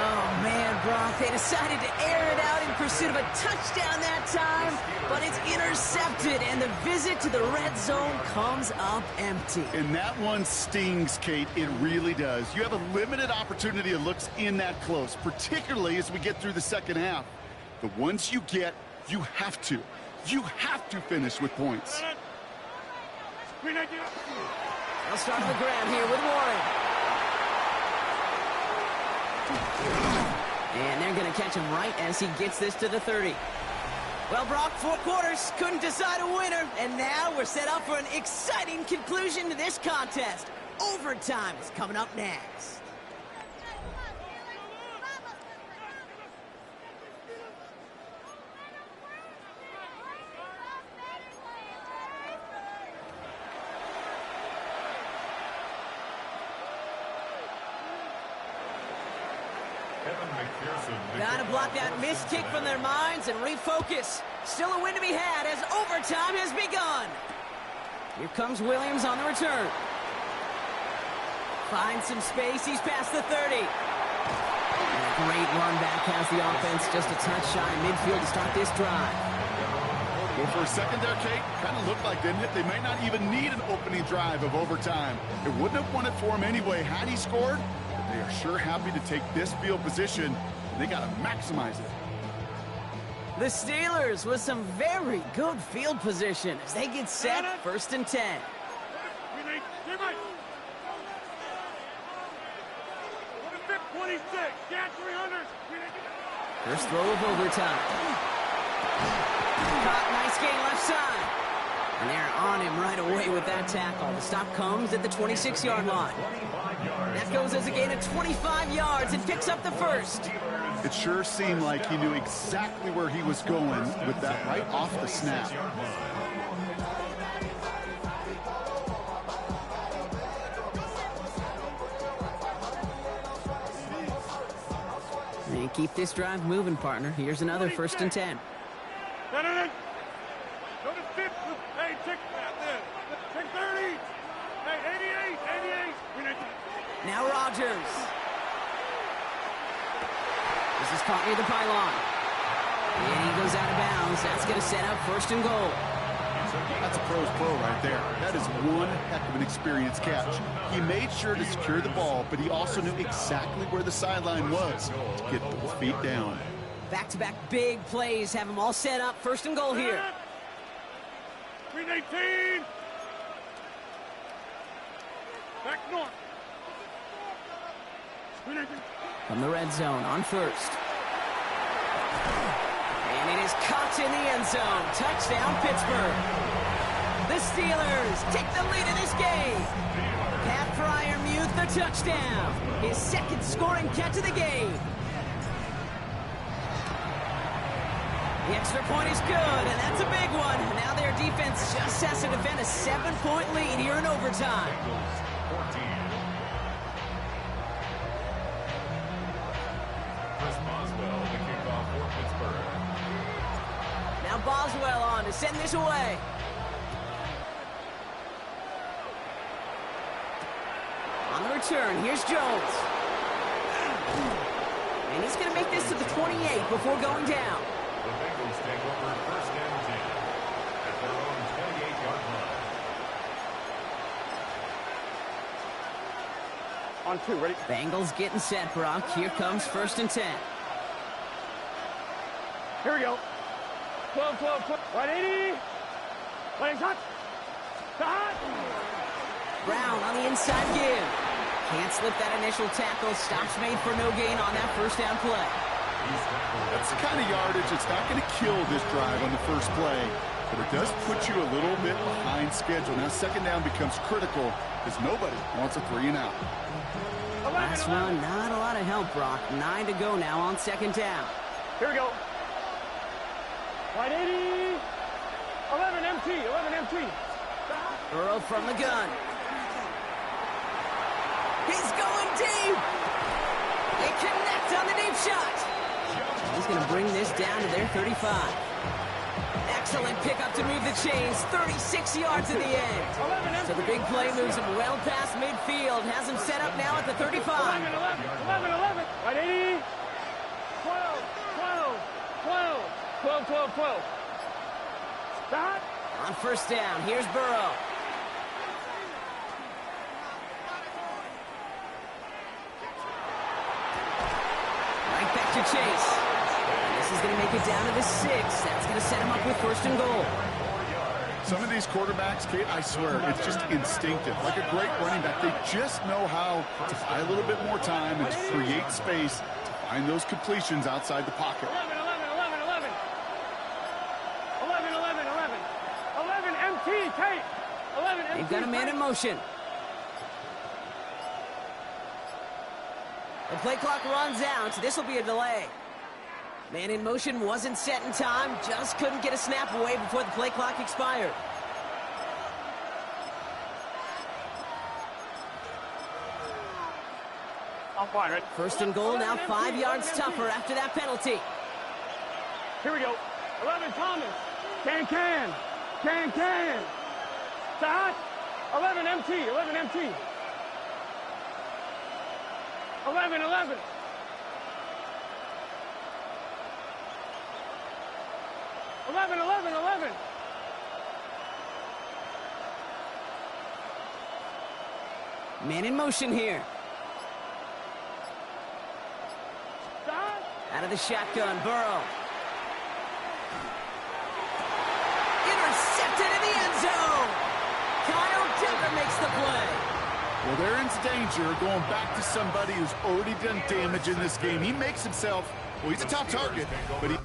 Oh, man, Brock, they decided to air it out in pursuit of a touchdown that time, but it's intercepted, and the visit to the red zone comes up empty. And that one stings, Kate. It really does. You have a limited opportunity of looks in that close, particularly as we get through the second half. The ones you get, you have to. You have to finish with points. They'll start on the ground here with Warren. And they're going to catch him right as he gets this to the 30. Well, Brock, 4 quarters, couldn't decide a winner, and now we're set up for an exciting conclusion to this contest. Overtime is coming up next. Gotta block that missed kick from their minds and refocus. Still a win to be had as overtime has begun. Here comes Williams on the return. Finds some space. He's past the 30. And a great run back has the offense just a touch shy of midfield to start this drive. Well, for a second there, Kate, kind of looked like, didn't it? They might not even need an opening drive of overtime. It wouldn't have won it for him anyway had he scored. But they are sure happy to take this field position. They got to maximize it. The Steelers with some very good field position as they get set, 1st and 10. First throw of overtime. Caught, nice gain left side. And they're on him right away with that tackle. The stop comes at the 26-yard line. That goes as a gain of 25 yards and picks up the first. It sure seemed like he knew exactly where he was going with that right off the snap. And keep this drive moving, partner. Here's another 1st and 10. Go to 50. Hey, check that there. Check 30. Hey, 88, 88. Now Rodgers. This is caught near the pylon. And he goes out of bounds. That's going to set up 1st and goal. That's a pro's pro right there. That is one heck of an experienced catch. He made sure to secure the ball, but he also knew exactly where the sideline was to get both feet down. Back-to-back big plays have them all set up. 1st and goal here. 18. Back north. From the red zone on 1st. And it is caught in the end zone. Touchdown, Pittsburgh. The Steelers take the lead in this game. Pat Fryermuth, the touchdown. His 2nd scoring catch of the game. The extra point is good, and that's a big one. Now their defense just has to defend a 7-point lead here in overtime. Now Boswell on to send this away. On the return, here's Jones. And he's going to make this to the 28 before going down. The Bengals take over 1st and 10 at their own 28-yard line. On 2, ready? Bengals getting set, Brock. Here comes 1st and 10. Here we go. 12, 12, 12. Right 80. Playing touch. Shot. Brown on the inside give. Can't slip that initial tackle. Stops made for no gain on that 1st down play. That's the kind of yardage that's not going to kill this drive on the first play, but it does put you a little bit behind schedule. Now 2nd down becomes critical because nobody wants a 3 and out. Last run, not a lot of help, Brock. 9 to go now on 2nd down. Here we go. Right 80. 11 MT. 11 MT. Burrow from the gun. He's going deep. They connect on the deep shot. He's going to bring this down to their 35. Excellent pickup to move the chains. 36 yards at the end. So the big play moves him well past midfield. Has him set up now at the 35. 11, 11, 11, 11. Right 80. 12, 12, 12. 12, 12, 12. Stop. On 1st down, here's Burrow. Right back to Chase. And this is going to make it down to the 6. That's going to set him up with 1st and goal. Some of these quarterbacks, Kate, I swear, it's just instinctive. Like a great running back, they just know how to buy a little bit more time and to create space to find those completions outside the pocket. 11, 11, 11, 11. 11, 11, 11. 11 MT, Kate. 11 MT. They've got a man in motion. The play clock runs out, so this will be a delay. Man in motion wasn't set in time, just couldn't get a snap away before the play clock expired. I'm fine, right? 1st and goal, now 5 yards tougher after that penalty. Here we go. 11 Thomas. Can. Stop. 11 MT. 11 MT. 11, 11. 11, 11, 11. Man in motion here. Stop. Out of the shotgun, Burrow. Intercepted in the end zone. Kyle Duggar makes the play. Well, they're in danger going back to somebody who's already done damage in this game. He makes himself, well, he's a top target, but he...